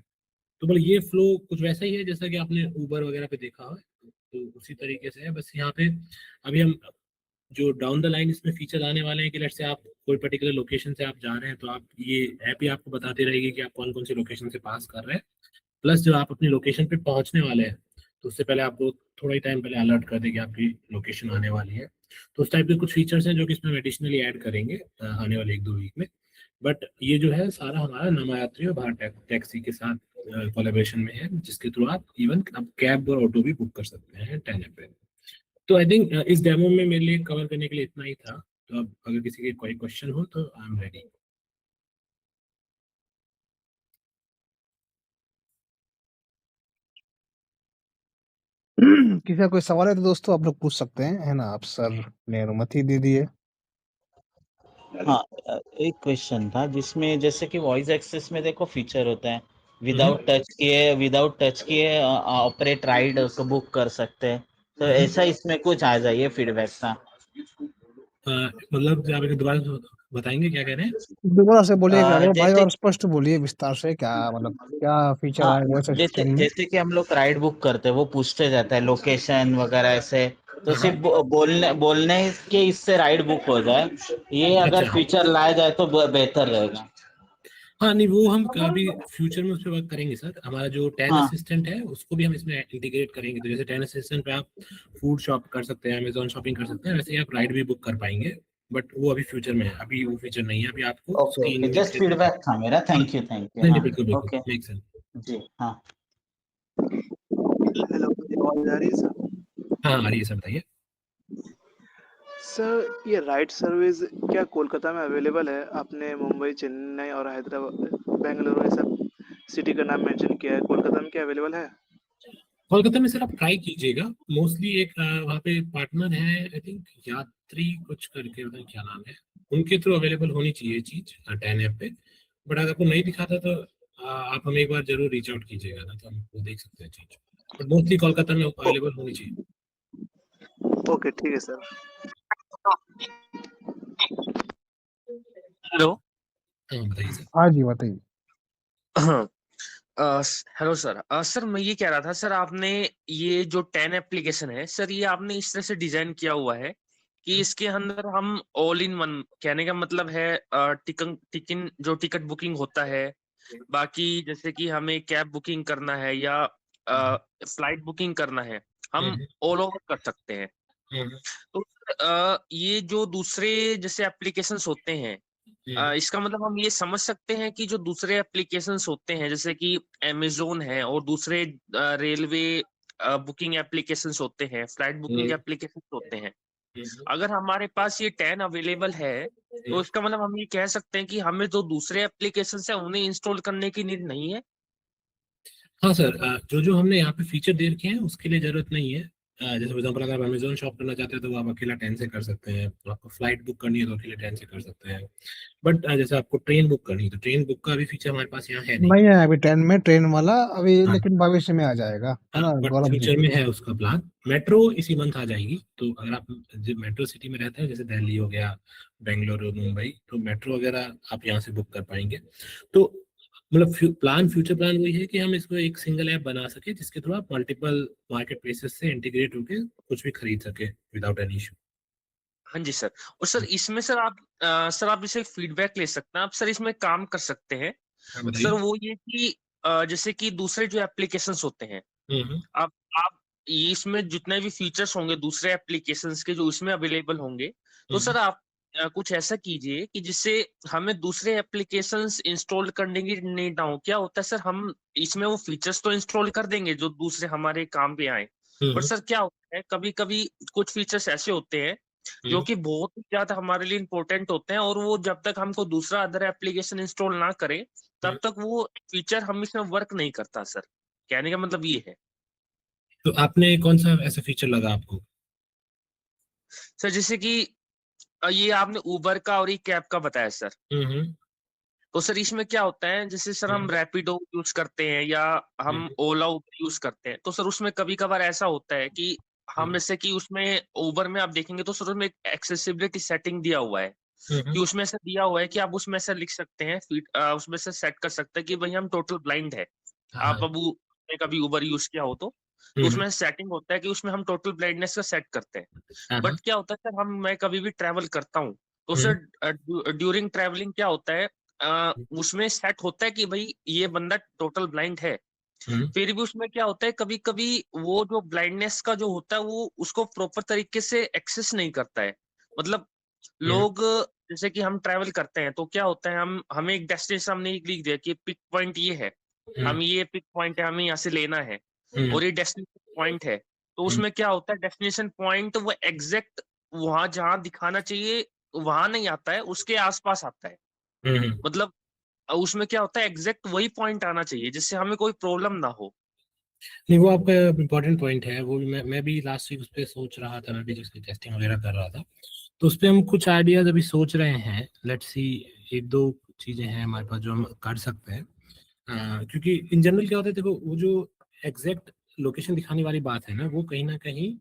तो मतलब ये फ्लो कुछ वैसा ही है जैसा कि आपने ऊबर वगैरह पे देखा हो, तो उसी तरीके से है। बस यहाँ पे अभी हम जो डाउन द लाइन इसमें फीचर आने वाले हैं कि लेट्स से आप कोई पर्टिकुलर लोकेशन से आप जा रहे हैं तो आप ये ऐप ही आपको बताती रहेगी कि आप कौन कौन सी लोकेशन से पास कर रहे हैं। प्लस जब आप अपनी लोकेशन पे पहुंचने वाले हैं तो उससे पहले आपको थोड़ा ही टाइम पहले अलर्ट कर देगी आपकी लोकेशन आने वाली है। तो उस टाइप के कुछ फीचर्स हैं जो कि इसमें एडिशनली ऐड करेंगे आने वाले 1-2 वीक में। बट ये जो है सारा हमारा नमायात्री और भारत टैक्सी के साथ कोलैबोरेशन में है, जिसके थ्रू आप इवन आप कैब और ऑटो भी बुक कर सकते हैं टैनएप पे। तो आई थिंक इस डेमो में मेरे लिए कवर करने के लिए इतना ही था। तो अब अगर किसी के कोई क्वेश्चन हो तो आई एम रेडी। किसी का कोई सवाल है तो दोस्तों आप लोग पूछ सकते हैं, है ना? आप सर ने अनुमति दे दी है। हाँ, एक क्वेश्चन था जिसमें जैसे कि वॉइस एक्सेस में देखो फीचर होता है विदाउट टच किए ऑपरेट राइड को बुक कर सकते हैं, तो ऐसा इसमें कुछ आ जाए, फीडबैक था। मतलब आप एक दोबारा बताएंगे क्या कह रहे हैं? दोबारा से बोलिएगा अरे भाई, जैसे और स्पष्ट बोलिए विस्तार से, क्या मतलब क्या फीचर हाँ, आए वॉइस जैसे असिस्टेंट में? जैसे कि हम लोग राइड बुक करते हैं वो पूछते जाता है लोकेशन वगैरह ऐसे, तो हाँ। सिर्फ बोलने के इससे राइड बुक हो जाए, ये अगर अच्छा। फीचर लाया जाए तो बेहतर रहेगा। हाँ नहीं, वो हम अभी फ्यूचर में उस पर वर्क करेंगे सर। हमारा जो टैन हाँ। असिस्टेंट है उसको भी हम इसमें इंटीग्रेट करेंगे। तो जैसे टैन असिस्टेंट पे आप फूड शॉप कर सकते हैं, अमेजोन शॉपिंग कर सकते हैं, वैसे ही आप राइड भी बुक कर पाएंगे। बट वो अभी फ्यूचर में है, अभी वो फीचर नहीं है। अभी आपको ओके, जस्ट फीडबैक था मेरा। थैंक यू नहीं हाँ, बिल्कुल बिल्कुल ओके मेक सेंस। जी हाँ। हेलो, मुझे आवाज आ रही है सर? हाँ आ रही है सर, बताइए। सर ये राइड सर्विस क्या कोलकाता में अवेलेबल है? आपने मुंबई, चेन्नई और हैदराबाद, बेंगलुरु, ये सब सिटी का नाम मेंशन किया है। कोलकाता में क्या अवेलेबल है? कोलकाता में सर आप ट्राई कीजिएगा। मोस्टली एक वहाँ पे पार्टनर है, आई थिंक यात्री कुछ करके, पता नहीं क्या नाम है, उनके थ्रू अवेलेबल होनी चाहिए चीज टैन ऐप पे। बट अगर आपको नहीं दिखाता तो आप हमें एक बार जरूर रीच आउट कीजिएगा ना, तो हम वो देख सकते हैं चीज। बट मोस्टली कोलकाता में अवेलेबल होनी चाहिए। ओके ठीक है सर। हेलो। हाँ बताइए सर। हाँ जी बताइए। Hello sir. सर मैं ये कह रहा था सर, आपने ये जो 10 एप्लीकेशन है सर, ये आपने इस तरह से डिजाइन किया हुआ है कि इसके अंदर हम ऑल इन वन, कहने का मतलब है टिकट बुकिंग होता है, बाकी जैसे कि हमें कैब बुकिंग करना है या फ्लाइट बुकिंग करना है, हम ऑल ओवर कर सकते हैं। तो ये जो दूसरे जैसे एप्लीकेशंस होते हैं, इसका मतलब हम ये समझ सकते हैं कि जो दूसरे एप्लीकेशंस होते हैं जैसे कि अमेजोन है और दूसरे रेलवे बुकिंग एप्लीकेशंस होते हैं, फ्लाइट बुकिंग एप्लीकेशंस होते हैं, अगर हमारे पास ये 10 अवेलेबल है तो इसका मतलब हम ये कह सकते हैं कि हमें जो दूसरे एप्लीकेशंस है उन्हें इंस्टॉल करने की नीड नहीं है। हाँ सर, जो जो हमने यहाँ पे फीचर दे रखे हैं उसके लिए जरूरत नहीं है। जैसे फॉर एग्जाम्पल अगर आप अमेजोन शॉप करना चाहते हैं तो आप अकेला 10 से कर सकते हैं, तो आपको फ्लाइट बुक करनी है तो अकेले 10 से कर सकते हैं। बट जैसे आपको ट्रेन बुक करनी है तो ट्रेन बुक का भी फीचर हमारे पास यहाँ है नहीं है अभी 10 में ट्रेन वाला अभी, हाँ। लेकिन भविष्य में आ जाएगा, है ना बट गौरव जी? फ्यूचर में है उसका प्लान। मेट्रो इसी मंथ आ जाएगी। तो अगर आप जब मेट्रो सिटी में रहते हैं, जैसे दिल्ली हो गया, बेंगलुरु, मुंबई, तो मेट्रो वगैरह आप यहाँ से बुक कर पाएंगे। तो मतलब फ्यूचर प्लान वही है कि हम इसको एक सिंगल ऐप बना सके जिसके थ्रू आप मल्टीपल मार्केट प्लेसेस से इंटीग्रेट होके कुछ भी खरीद सके विदाउट एनी इशू। हाँ जी सर। और सर इसमें सर आप इसे फीडबैक ले सकते हैं, आप सर इसमें काम कर सकते हैं सर। वो ये कि जैसे कि दूसरे जो एप्लीकेशंस होते हैं, आप ये इसमें जितने भी फीचर्स होंगे दूसरे एप्लीकेशंस के जो इसमें अवेलेबल होंगे, तो सर आप कुछ ऐसा कीजिए कि जिससे हमें दूसरे एप्लीकेशंस इंस्टॉल करने की नीड ना हो। क्या होता है सर, हम इसमें वो फीचर्स तो इंस्टॉल कर देंगे जो दूसरे हमारे काम पे आए, पर सर क्या होता है कभी कभी कुछ फीचर्स ऐसे होते हैं जो कि बहुत ही ज्यादा हमारे लिए इंपॉर्टेंट होते हैं, और वो जब तक हमको दूसरा अदर एप्लीकेशन इंस्टॉल ना करें तब तक वो फीचर हम इसमें वर्क नहीं करता सर। कहने का मतलब ये है। तो आपने कौन सा ऐसा फीचर लगा आपको? सर जैसे कि ये आपने उबर का और ये कैब का बताया सर, तो सर इसमें क्या होता है, जैसे सर हम रैपिडो यूज करते हैं या हम ओला यूज करते हैं, तो सर उसमें कभी कभार ऐसा होता है कि हम जैसे कि उसमें उबर में आप देखेंगे तो सर उसमें एक एक्सेसिबिलिटी सेटिंग दिया हुआ है कि उसमें से दिया हुआ है कि आप उसमें से लिख सकते हैं उसमें से सेट कर सकते हैं कि भाई हम टोटल ब्लाइंड है। आप अब कभी उबर यूज किया हो तो उसमें सेटिंग होता है कि उसमें हम टोटल ब्लाइंडनेस का सेट करते हैं। बट क्या होता है सर, मैं कभी भी ट्रैवल करता हूँ तो सर ड्यूरिंग ट्रैवलिंग क्या होता है, उसमें सेट होता है कि भाई ये बंदा टोटल ब्लाइंड है। फिर भी उसमें क्या होता है, कभी कभी वो जो ब्लाइंडनेस का जो होता है वो उसको प्रॉपर तरीके से एक्सेस नहीं करता है। मतलब लोग जैसे कि हम ट्रैवल करते हैं तो क्या होता है, हमें एक डेस्टिनेशन हमने लिख दिया कि पिक पॉइंट ये है, हम ये पिक पॉइंट है हमें यहाँ से लेना है, और ये डेस्टिनेशन पॉइंट है। तो उसमें क्या होता है, डेस्टिनेशन पॉइंट वो एग्जैक्ट वहां जहां दिखाना चाहिए वहां नहीं आता है, उसके आसपास आता है। मतलब उसमें क्या होता है, एग्जैक्ट वही पॉइंट आना चाहिए जिससे हमें कोई प्रॉब्लम ना हो। नहीं, वो आपका इम्पोर्टेंट पॉइंट है। वो भी मैं भी लास्ट वीक उस पर सोच रहा था, मैं भी जिसकी टेस्टिंग वगैरह कर रहा था, तो उस पर हम कुछ आइडियाज अभी सोच रहे हैं। लेट्स सी, एक दो चीजें हैं हमारे पास जो हम कर सकते हैं। क्योंकि इन जनरल क्या होता है, देखो वो जो एग्जैक्ट लोकेशन दिखाने वाली बात है ना कहीं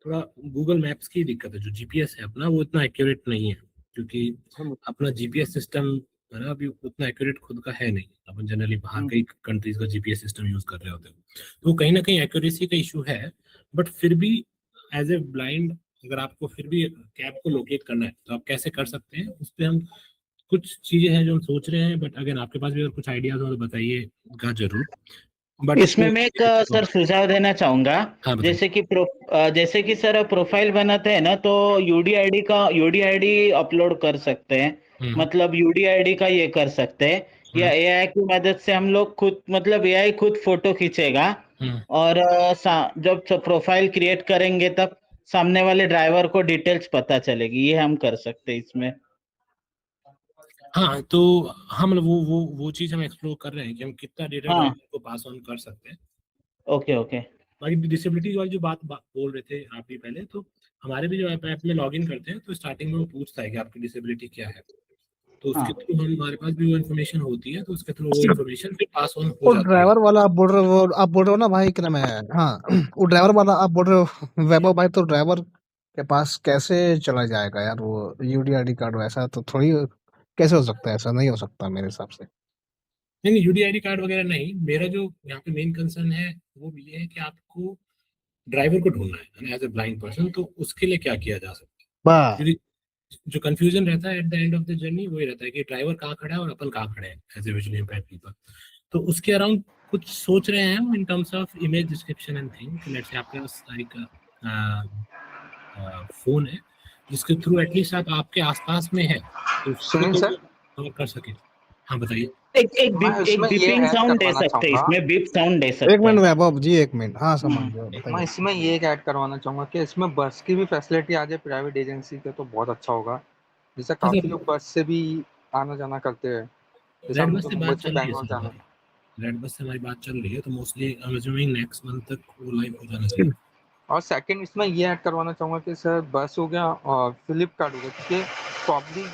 थोड़ा गूगल मैप्स की दिक्कत है। जो जीपीएस है अपना वो इतना एक्यूरेट नहीं है, क्योंकि अपना जीपीएस सिस्टम है ना अभी उतना एक्यूरेट खुद का है नहीं। अपन जनरली बाहर कई कंट्रीज का जीपीएस सिस्टम यूज कर रहे होते हैं, तो कहीं ना कहीं एक्यूरेसी का इशू है। बट फिर भी एज ए ब्लाइंड अगर आपको फिर भी कैब को लोकेट करना है तो आप कैसे कर सकते हैं, उस पर हम कुछ चीजें हैं जो हम सोच रहे हैं। बट अगर आपके पास भी अगर कुछ आइडियाज हो तो बताइएगा जरूर। बट इसमें मैं एक सर सुझाव देना चाहूंगा। हाँ, बताइए। जैसे कि सर प्रोफाइल बनाते हैं ना, तो यूडीआईडी अपलोड कर सकते हैं। मतलब यूडीआईडी का ये कर सकते हैं, या एआई की मदद से हम लोग खुद, मतलब एआई खुद फोटो खींचेगा, और जब प्रोफाइल क्रिएट करेंगे तब सामने वाले ड्राइवर को डिटेल्स पता चलेगी। ये हम कर सकते हैं इसमें। हाँ, तो हम वो चीज हम एक्सप्लोर कर रहे हैं कि हम कितना डेटा हाँ, ड्राइवर को पास ऑन कर सकते हैं। Okay okay. बाकी डिसेबिलिटी वाली जो बात बोल रहे थे आप भी पहले, तो हमारे भी जो ऐप में लॉग इन करते हैं तो स्टार्टिंग में वो पूछता है कि आपकी डिसेबिलिटी क्या है, तो उसके थ्रू हमारे पास भी वो इन्फॉर्मेशन होती है, तो उसके थ्रू वो इन्फॉर्मेशन फिर पास ऑन वो हो जाती है। ड्राइवर वाला आप बोल रहे हो ना भाई, क्या नाम है? हाँ, वो ड्राइवर वाला आप बोल रहे हो वैभव भाई, तो ड्राइवर के पास कैसे चला जाएगा यार वो यूडीआईडी कार्ड? वैसा तो थोड़ी कैसे हो सकता है? ऐसा नहीं हो सकता मेरे हिसाब से। नहीं, यूडीआईडी कार्ड वगैरह नहीं। मेरा जो यहाँ पे मेन कंसर्न है वो ये है कि आपको ड्राइवर को ढूंढना है एज ए ब्लाइंड पर्सन, तो उसके लिए क्या किया जा सकता है। वाह, क्योंकि जो कंफ्यूजन रहता है at the end of the journey वही रहता है कि ड्राइवर कहाँ खड़ा है और अपन कहाँ खड़े हैं as a visually impaired people. तो उसके अराउंड कुछ सोच रहे हैं हम in terms of image description and thing. Let's say आपके पास एक फोन है जिसके थ्रू एटलीस्ट आप आपके आसपास में है तो सुनील उसको सर, कवर कर सके। हाँ, बताइए। एक मैं इसमें ये बीपिंग ऐड साउंड दे करवाना सकते हैं, चाहूंगा। इसमें बीप साउंड दे एक सकते मिनट हैं। वैभव जी, एक मिनट। हाँ, समझ गया, मैं बताइए। इसमें ये एक ऐड करवाना चाहूंगा कि इसमें बस की भी फैसिलिटी आ जाए प्राइवेट एजेंसी के, तो बहुत अच्छा होगा। जैसे काफी लोग बस से भी आना जाना करते हैं, जैसे रेड हम बस से मुंबई बात से चल रही है बैंगलोर सर जाना। हमारी। रेड बस से हमारी बात चल रही है, तो मोस्टली नेक्स्ट मंथ तक वो लाइव हो जाना चाहिए। और सेकंड इसमें ये ऐड करवाना चाहूंगा कि सर बस हो गया और फ्लिपकार्ट हो गया, क्योंकि पब्लिक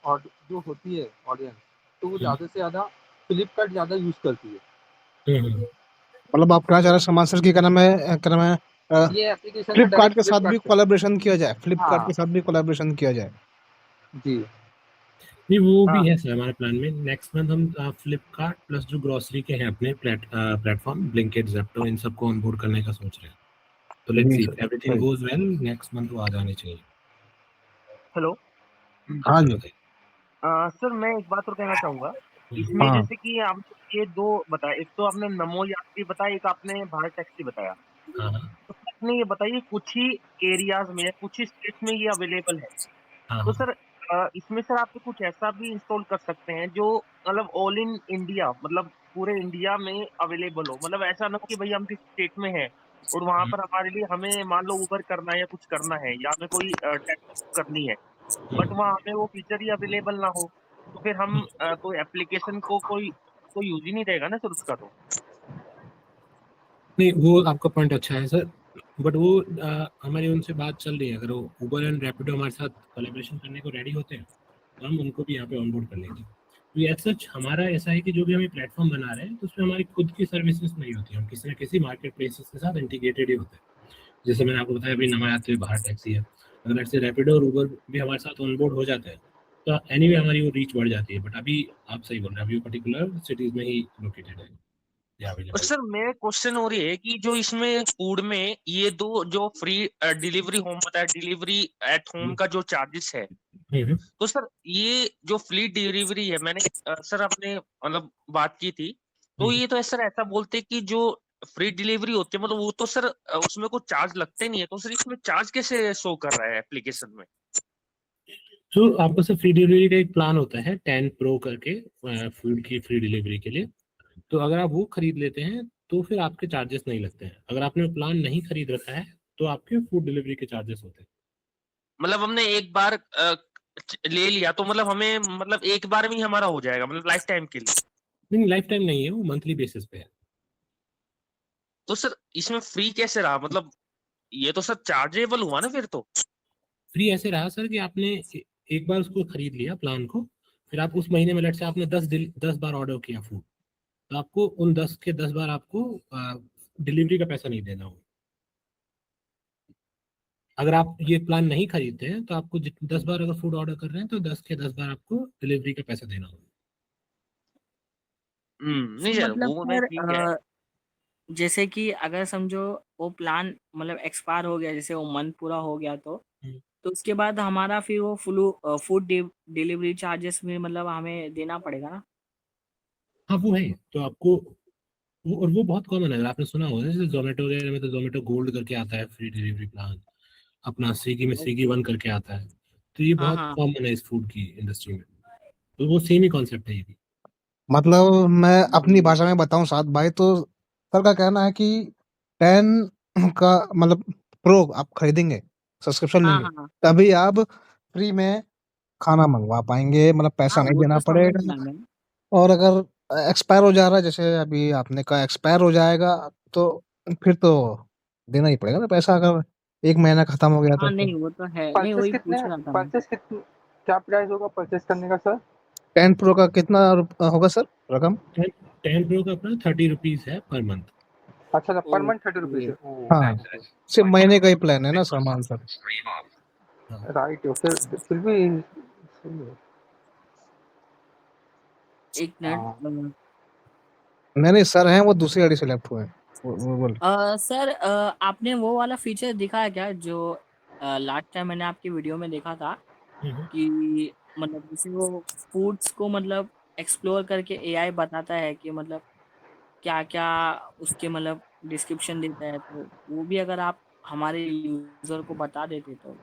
और जो होती है ऑडियंस, तो वो ज़्यादा से ज़्यादा फ्लिपकार्ट ज़्यादा यूज़ करती है। मतलब आप कहना चाह रहे हैं समान सर की, क्या नाम है, ये एप्लीकेशन से फ्लिपकार्ट डायरेक्ट के साथ भी फ्लिपकार्ट से। कोलैबोरेशन किया जाए, फ्लिपकार्ट के हाँ साथ भी कोलैबोरेशन किया जाए। जी। नहीं, वो भी हाँ है सर हमारे प्लान में। नेक्स्ट मंथ हम फ्लिपकार्ट प्लस जो ग्रोसरी के हैं अपने प्लेटफॉर्म ब्लिंकिट, ज़ेप्टो, इन सबको ऑनबोर्ड करने का सोच रहे हैं। तो लेट्स जी सी, सर, एवरीथिंग सही। गोज वेल, नेक्स्ट मंथ वो आ जाने चाहिए। हेलो हाँ हाँ सर, जी। बताइए। सर, मैं एक बात और कहना चाहूंगा। इसमें हाँ, जैसे कि आप ये दो बताया, एक तो आपने नमो यात्री बताया, एक आपने भारत टैक्सी बताया। हाँ, तो आपने ये बताइए कुछ ही एरियाज में, कुछ ही स्टेट्स में ये अवेलेबल है। हाँ, तो हाँ, सर इसमें सर आप कुछ ऐसा भी इंस्टॉल कर सकते हैं जो मतलब ऑल इन इंडिया, मतलब पूरे इंडिया में अवेलेबल हो। मतलब ऐसा ना हो कि भाई हम किसी स्टेट में हैं और वहां पर हमारे लिए हमें मान लो उबर करना है या कुछ करना है या हमें कोई टैक्सी करनी है, बट वहाँ हमें वो फीचर ही अवेलेबल ना हो, तो फिर हम तो एप्लीकेशन को कोई यूज ही नहीं रहेगा ना सर उसका। तो नहीं, वो आपका पॉइंट अच्छा है सर, बट वो हमारी उनसे बात चल रही है। अगर वो उबर एंड रैपिडो हमारे साथ कोलैबोरेशन करने को रेडी होते हैं तो हम उनको भी यहाँ पे ऑनबोर्ड कर लेंगे। तो एज सच हमारा ऐसा है कि जो भी हमें प्लेटफॉर्म बना रहे हैं तो उसमें हमारी खुद की सर्विसेज नहीं होती, हम किसी न किसी मार्केट प्लेसेस के साथ इंटीग्रेटेड ही होते हैं। जैसे मैंने आपको बताया अभी नमायात से बाहर टैक्सी है, अगर ऐसे रैपिडो और उबर भी हमारे साथ ऑनबोर्ड हो जाते हैं तो एनीवे हमारी वो रीच बढ़ जाती है। बट अभी आप सही बोल रहे हैं, अभी पर्टिकुलर सिटीज में ही लोकेटेड है या और अवेलेबल। सर मेरा क्वेश्चन और ये है कि जो इसमें फूड में ये दो जो फ्री डिलीवरी होम बताया, डिलीवरी एट होम का जो चार्जेस है, तो सर ये जो फ्री डिलीवरी है, मैंने सर आपने मतलब बात की थी, तो ये तो सर ऐसा बोलते हैं कि जो फ्री डिलीवरी होती है मतलब वो तो सर उसमें कोई चार्ज लगते नहीं है, तो सर इसमें चार्ज कैसे शो कर रहा है एप्लीकेशन में? तो आपको सिर्फ फ्री डिलीवरी का एक प्लान होता है 10 प्रो करके, फूड की फ्री डिलीवरी के लिए। तो अगर आप वो खरीद लेते हैं तो फिर आपके चार्जेस नहीं लगते हैं। अगर आपने प्लान नहीं खरीद रखा है तो आपके फूड डिलीवरी के चार्जेस होते हैं। मतलब हमने एक बार ले लिया तो मतलब हमें मतलब एक बार में ही हमारा हो जाएगा, मतलब लाइफ टाइम के लिए? नहीं, लाइफ टाइम नहीं है, वो मंथली बेसिस पे है। तो सर इसमें फ्री कैसे रहा? मतलब ये तो सर चार्जेबल हुआ ना फिर तो। फ्री ऐसे रहा सर कि आपने एक बार उसको खरीद लिया प्लान को, फिर आप उस महीने में लेट से आपने 10 बार ऑर्डर किया फूड, तो आपको उन 10 के 10 बार आपको डिलीवरी का पैसा नहीं देना होगा। अगर आप ये प्लान नहीं खरीदते हैं तो आपको 10 बार अगर फूड ऑर्डर कर रहे हैं तो 10 के 10 बार आपको डिलीवरी का पैसा देना होगा। नहीं सर मतलब वो मैं सर ठीक है। जैसे कि अगर समझो वो प्लान मतलब एक्सपायर हो गया, जैसे वो मंथ पूरा हो गया, तो उसके बाद हमारा फिर वो फूड डिलीवरी चार्जेस में मतलब हमें देना पड़ेगा ना? हाँ वो है, तो आपको और वो बहुत कॉमन है। अगर आपने सुना होगा जैसे जोमेटो वगैरह में तो जोमेटो गोल्ड करके आता है फ्री डिलीवरी प्लान, अपना स्विगी में स्विगी ओके। वन करके आता है। तो ये हाँ बहुत हाँ। कॉमन है इस फूड की इंडस्ट्री में, तो वो सेम ही कॉन्सेप्ट है ये भी। मतलब मैं अपनी भाषा में बताऊँ सात भाई, तो सर का कहना है कि 10 का मतलब प्रो आप खरीदेंगे, सब्सक्रिप्शन हाँ लेंगे, हाँ। तभी आप फ्री में खाना मंगवा पाएँगे, मतलब पैसा हाँ नहीं वो देना तो समझ पड़ेगा। गया मैं। और अगर एक्सपायर हो जा रहा है, जैसे अभी आपने कहा एक्सपायर हो जाएगा, तो फिर तो देना ही पड़ेगा ना पैसा, अगर 1 महीना खत्म हो गया तो हाँ फिर। नहीं वो तो है, नहीं परचेस वही कितने पूछ रहा था मैं। परचेस कितने क्या प्राइस होगा परचेस करने का सर? 10 प्रो का कितना होगा सर रकम? 10 प्रो का अपना 30 रुपीज है पर मंथ। अच्छा पर मंथ 30 ओके। रुपीज है। हाँ, सिर्फ महीने का ही प्लान है ना सामान सर। Screen off. हाँ। राइट, फिर भी सही है। एक मिनट। हाँ। नहीं सर हैं, वो दूसरी गाड़ी सेलेक्ट हुए हैं। वो बोल। सर आपने वो वाला फीचर दिखा है क्या जो लास्ट टाइम मैंने आपकी वीडियो में देखा था कि मतलब जैसे वो फूड्स को मतलब एक्सप्लोर करके एआई बताता है कि मतलब क्या क्या उसके मतलब डिस्क्रिप्शन देता है, तो वो भी अगर आप हमारे यूजर को बता देते तो।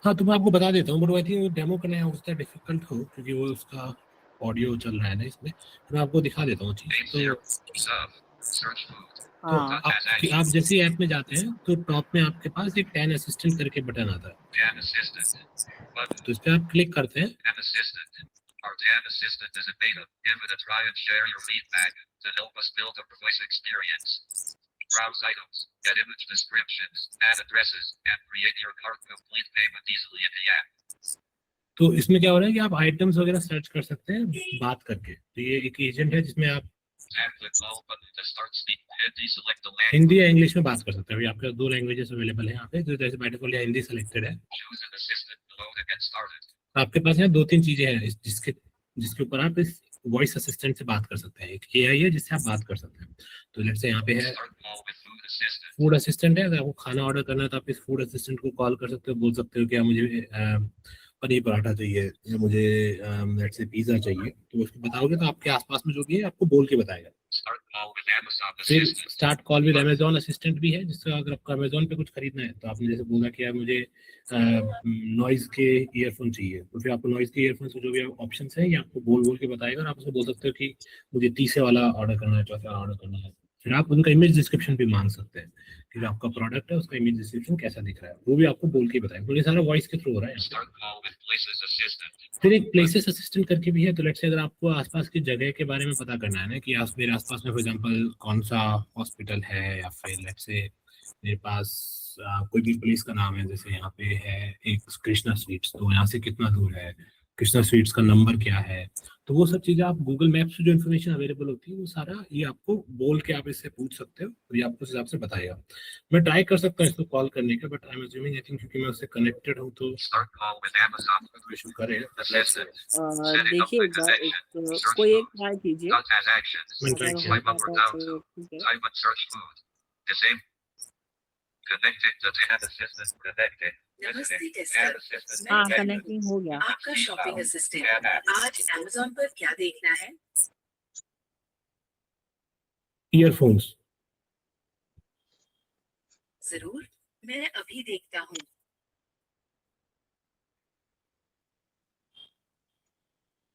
हाँ, तो मैं आपको बता देता हूँ, बट आई थिंक वो डेमो करना हो सकता है डिफिकल्ट हो क्योंकि वो उसका ऑडियो चल रहा है ना इसमें। तो मैं आपको दिखा देता हूँ चीज़। तो 80 sub. Search food. हाँ आप जैसे ऐप में जाते हैं तो टॉप में आपके पास एक 10 असिस्टेंट करके बटन आता है, Dan assistant. Button. तो इस पर आप क्लिक करते हैं। Dan assistant. Our Dan assistant is a beta. Give it a try and share your feedback to help us build a voice experience. Browse items, get image descriptions, add addresses, and create your cart complete payment easily in the app. तो इसमें क्या हो रहा है कि आप items वगैरह search कर सकते हैं बात करके। तो ये एक एजेंट है जिसमें आप And click all button to start speak. And deselect the language. Hindi या इंग्लिश में बात कर सकते हैं। अभी आपके 2 लैंग्वेजेस अवेलेबल है यहाँ पे, तो जैसे बाय डिफॉल्ट यहाँ हिंदी सेलेक्टेड है। Choose an assistant below to get started. आपके पास यहाँ 2-3 चीजें हैं जिसके ऊपर आप इस वॉइस असिस्टेंट से बात कर सकते हैं। एक एआई है जिससे आप बात कर सकते हैं। तो लेट्स से यहाँ पे है Start call with food assistant. Food assistant है। अगर आपको खाना ऑर्डर करना है तो आप इस फूड असिस्टेंट को कॉल कर सकते हो, बोल सकते हो कि मुझे पनीर पराठा चाहिए या मुझे लेट्स से पिज्जा चाहिए, तो उसको बताओगे तो आपके आसपास में जो भी है आपको बोल के बताएगा। Start call with Amazon फिर Assistant. Start call with Amazon assistant भी है, जिससे अगर आपको अमेजोन पे कुछ खरीदना है तो आपने जैसे बोला कि यार मुझे नॉइज के ईयरफोन चाहिए, तो फिर आपको नॉइज के ईयरफोन से जो भी ऑप्शन है ये आपको बोल बोल के बताएगा, और आप उसमें बोल सकते हो कि मुझे 30 वाला ऑर्डर करना है, 40 वाला ऑर्डर करना है। फिर आप उनका इमेज डिस्क्रिप्शन भी मांग सकते हैं कि जो आपका प्रोडक्ट है उसका इमेज डिस्क्रिप्शन कैसा दिख रहा है, वो भी आपको बोल के बताएगा। तो ये सारा वॉइस के थ्रू हो रहा है। Start call with Places Assistant. फिर एक प्लेसेस असिस्टेंट करके भी है, तो लेट्स से अगर आपको आसपास की जगह के बारे में पता करना है ना कि मेरे आसपास में फॉर एग्जांपल कौन सा हॉस्पिटल है, या फिर लेट्स से मेरे पास कोई भी प्लेस का नाम है, जैसे यहाँ पे है एक कृष्णा स्वीट्स, तो यहाँ से कितना दूर है, कृष्णा स्वीट्स का नंबर क्या है, तो वो सब चीज़ें आप गूगल मैप से जो इन्फॉर्मेशन अवेलेबल होती है वो सारा ये आपको बोल के आप इससे पूछ सकते हो, और ये आपको उस हिसाब से बताएगा। मैं ट्राई कर सकता हूँ इसको कॉल करने का, but I am assuming I think क्योंकि मैं उससे कनेक्टेड हूँ तो Start call with Amazon issue करे। Assistant. Setting up देखिए my एक connection. Search कोई एक mode. ट्राई कीजिए, Dot as actions. मैं ट्राई अगर किया। हो Swipe up or पाता down तो to. ठीक है। Type on search mode. Disable. Connected to Tab Assistant. Connected. नमस्ते Visiting. Tester, Tab Assistant. मैं हाँ Connected. कनेक्टिंग हो गया। आपका शॉपिंग असिस्टेंट। Tab app. आज अमेज़न पर क्या देखना है? ईयरफोन्स। जरूर, मैं अभी देखता हूँ।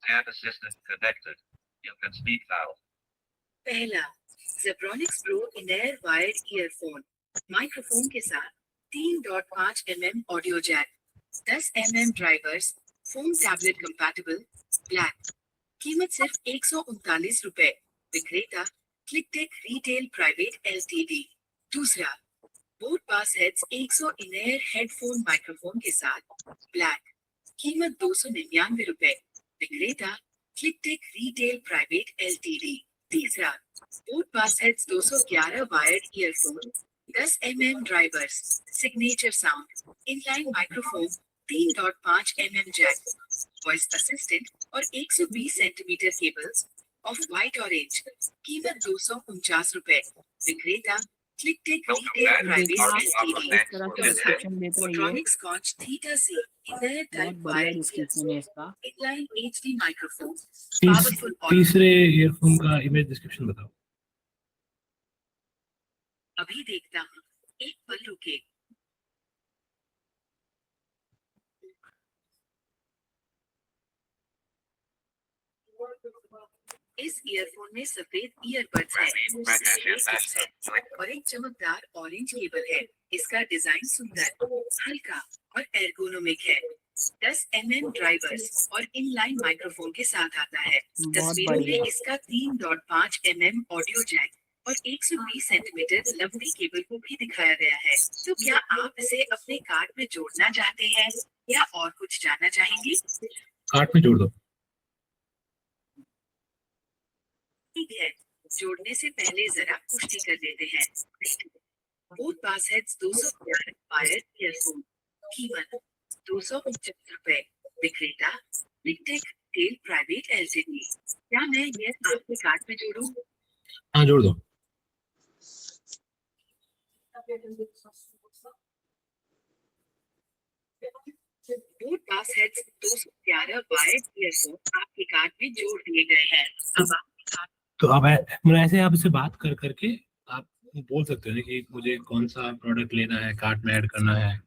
Tab Assistant connected. You can speak now. पहला, Zebronics Pro in air wired earphone, microphone के साथ 3.5 mm audio jack, 10 mm drivers, phone tablet compatible, black. कीमत सिर्फ 139 रुपए। विक्रेता क्लिकटेक रिटेल प्राइवेट एलटीडी। दूसरा, boAt bass heads 100 in air headphone microphone के साथ, ब्लैक। कीमत 299 रुपए। विक्रेता क्लिकटेक रिटेल प्राइवेट एलटीडी। तीसरा, boAt bass heads 211 wired earphone, 10 mm drivers, signature sound, inline microphone, 3.5 mm jack, voice assistant और 120 centimetre cables, of white orange. कीमत 249 रुपए। विक्रेता क्लिकटेक रिटेल प्राइवेट एलटीडी। इस तरह से डिस्क्रिप्शन देते रहिए, फोट्रॉनिक्स कॉच थीटा सी इन-एयर बहुत टाइप बढ़िया वायर्ड डिस्क्रिप्शन है इसका। Inline HD microphone, powerful audio. तीसरे ईयरफोन का इमेज डिस्क्रिप्शन बताओ। अभी देखता हूँ, एक पल रुके। इस ईयरफोन में सफेद ईयरबड्स है और एक चमकदार ऑरेंज केबल है। इसका डिजाइन सुंदर, हल्का और एर्गोनोमिक है। 10 mm ड्राइवर्स और इनलाइन माइक्रोफोन के साथ आता है। बहुत तस्वीरों बढ़िया। में इसका 3.5 mm ऑडियो जैक और 120 सेंटीमीटर लंबी केबल को भी दिखाया गया है। तो क्या आप इसे अपने कार्ट में जोड़ना चाहते हैं या और कुछ जानना चाहेंगे? कार्ट में जोड़ दो। ठीक है, जोड़ने से पहले जरा पुष्टि कर लेते हैं। Boat bass heads 211 wired earphone, कीमत 249 रुपए। विक्रेता क्लिकटेक रिटेल प्राइवेट एलटीडी। क्या मैं ये आपके कार्ट में जोड़ूं? हाँ जोड़ दो। Boat bass heads 211 wired earphone आपके कार्ट में जोड़ दिए गए हैं। अब आपके कार्ट तो अब मतलब ऐसे आप इससे बात कर करके आप बोल सकते हो ना कि मुझे कौन सा प्रोडक्ट लेना है, कार्ट में ऐड करना है,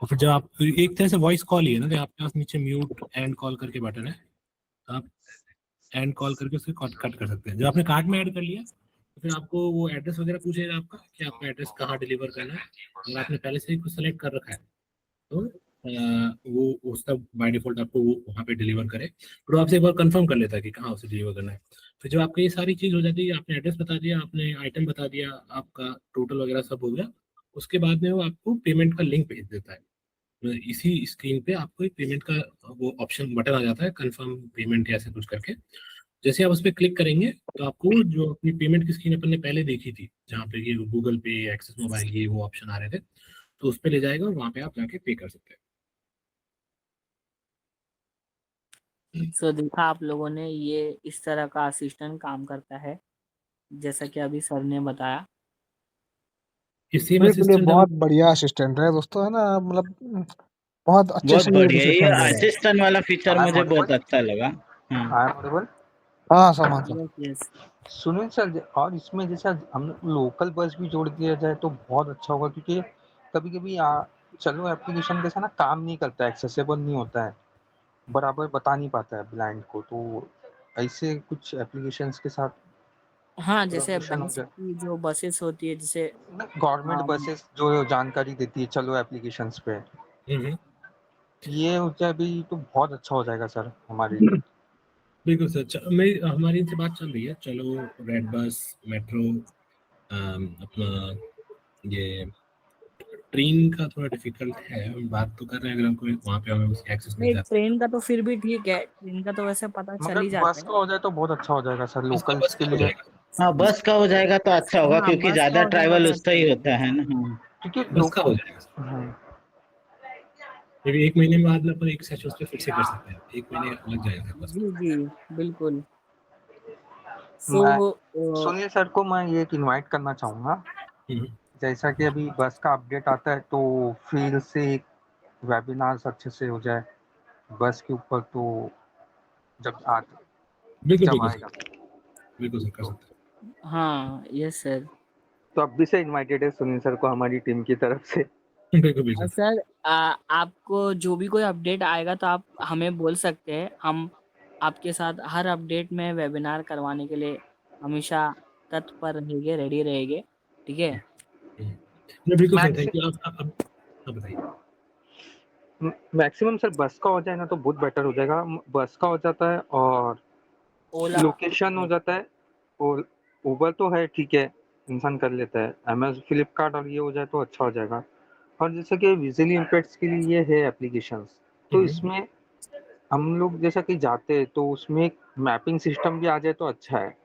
और फिर जब आप एक तरह से वॉइस कॉल ही है ना, तो आपके पास नीचे म्यूट एंड कॉल करके बटन है, तो आप एंड कॉल करके उसको कट कर सकते हैं। जब आपने कार्ट में ऐड कर लिया तो फिर आपको वो एड्रेस वगैरह पूछेगा आपका कि आपका एड्रेस कहाँ डिलीवर करना है। अगर आपने पहले से ही कुछ सेलेक्ट कर रखा है तो वो उसका बाय डिफॉल्ट आपको वो वहाँ पे डिलीवर करे, तो आपसे एक बार कंफर्म कर लेता है कि कहाँ उसे डिलीवर करना है। फिर जब आपको ये सारी चीज़ हो जाती है, आपने एड्रेस बता दिया, आपने आइटम बता दिया, आपका टोटल वगैरह सब हो गया, उसके बाद में वो आपको पेमेंट का लिंक भेज देता है। तो इसी स्क्रीन पे आपको एक पेमेंट का वो ऑप्शन बटन आ जाता है, कंफर्म पेमेंट या ऐसे कुछ करके। जैसे आप उस पर क्लिक करेंगे तो आपको जो अपनी पेमेंट की स्क्रीन अपन ने पहले देखी थी, जहाँ पे ये गूगल पे, एक्सिस मोबाइल, ये वो ऑप्शन आ रहे थे, तो उस पर ले जाएगा और वहाँ पे आप जाके पे कर सकते हैं। सो देखा आप लोगों ने, ये इस तरह का असिस्टेंट काम करता है, जैसा कि अभी सर ने बताया। इसी मेरे लिए असिस्टेंट बहुत बढ़िया असिस्टेंट है दोस्तों, है ना, मतलब बहुत अच्छे बहुत से बढ़िया, ये डिस्क्रिप्शन दे रहा है। असिस्टेंट वाला फीचर मुझे बहुत अच्छा लगा। I am audible. हाँ सामान सर। Yes yes. सुनिए सर, और इसमें जैसा हम लोकल बस भी जोड़ दिया जाए तो बहुत अच्छा होगा, क्योंकि कभी-कभी चलो एप्लीकेशन कैसा ना काम नहीं करता है, एक्सेसिबल नहीं होता है, बराबर बता नहीं पाता है ब्लाइंड को, तो ऐसे कुछ एप्लीकेशंस के साथ हाँ, जैसे कोलैबोरेशन हो बैंक जाए। की जो बसेस होती है, जैसे गवर्नमेंट हम बसेस जो जानकारी देती है चलो एप्लीकेशंस पे, ये हो जाए भी तो बहुत अच्छा हो जाएगा सर हमारे लिए। बिल्कुल सर। मैं हमारी इनसे बात चल रही है, चलो रेड बस, मेट्रो, अपना ये ट्रेन का थोड़ा डिफिकल्ट है, हम बात तो कर रहे हैं, अगर हमको वहाँ पे हमें उसकी एक्सेस मिल नहीं, जाता ट्रेन का तो फिर भी ठीक है, ट्रेन का तो वैसे पता चल मगर ही जाता बस है। का हो जाए तो बहुत अच्छा हो जाएगा सर, है। बस लोकल्स के का हो लिए। जाएगा, हाँ, बस का हो जाएगा तो अच्छा होगा, हाँ, क्योंकि बस का ज्यादा हो जाएगा ट्रैवल तो उसका अच्छा ही है। होता है ना। हाँ, क्योंकि बस का हो जाएगा सर। हाँ, ये 1 महीने बाद में अपन एक सेशन उस पे फिर से कर सकते हैं, 1 महीने लग जाएगा बस में। जी, जी, बिल्कुल। मैं सो सुनील सर को मैं ये इनवाइट करना चाहूँगा, जैसा कि अभी बस का अपडेट आता है तो फिर से एक वेबिनार अच्छे से हो जाए बस के ऊपर, तो जब बिल्कुल, जब बिल्कुल आएगा सर। बिल्कुल सर, कर सकते हैं। हाँ, यस सर। तो अब भी से इनवाइटेड है सुनील सर को हमारी टीम की तरफ से। बिल्कुल, बिल्कुल। सर, आपको जो भी कोई अपडेट आएगा तो आप हमें बोल सकते हैं, हम आपके साथ हर अपडेट में वेबिनार करवाने के लिए हमेशा तत्पर रहेंगे, रेडी रहेंगे, ठीक है? नहीं, बिल्कुल सर, मैक्सि थैंक यू। अब बताइए। मैक्सिमम सर बस का हो जाए ना तो बहुत बेटर हो जाएगा। बस का हो जाता है और ओला लोकेशन हो जाता है, और उबर तो है ठीक है, इंसान कर लेता है, अमेज़न फ्लिपकार्ट और ये हो जाए तो अच्छा हो जाएगा। और जैसे कि विजुअली इम्पेयर्ड्स के लिए ये है एप्लीकेशंस, तो इसमें हम लोग जैसा कि जाते हैं तो उसमें एक मैपिंग सिस्टम भी आ जाए तो अच्छा है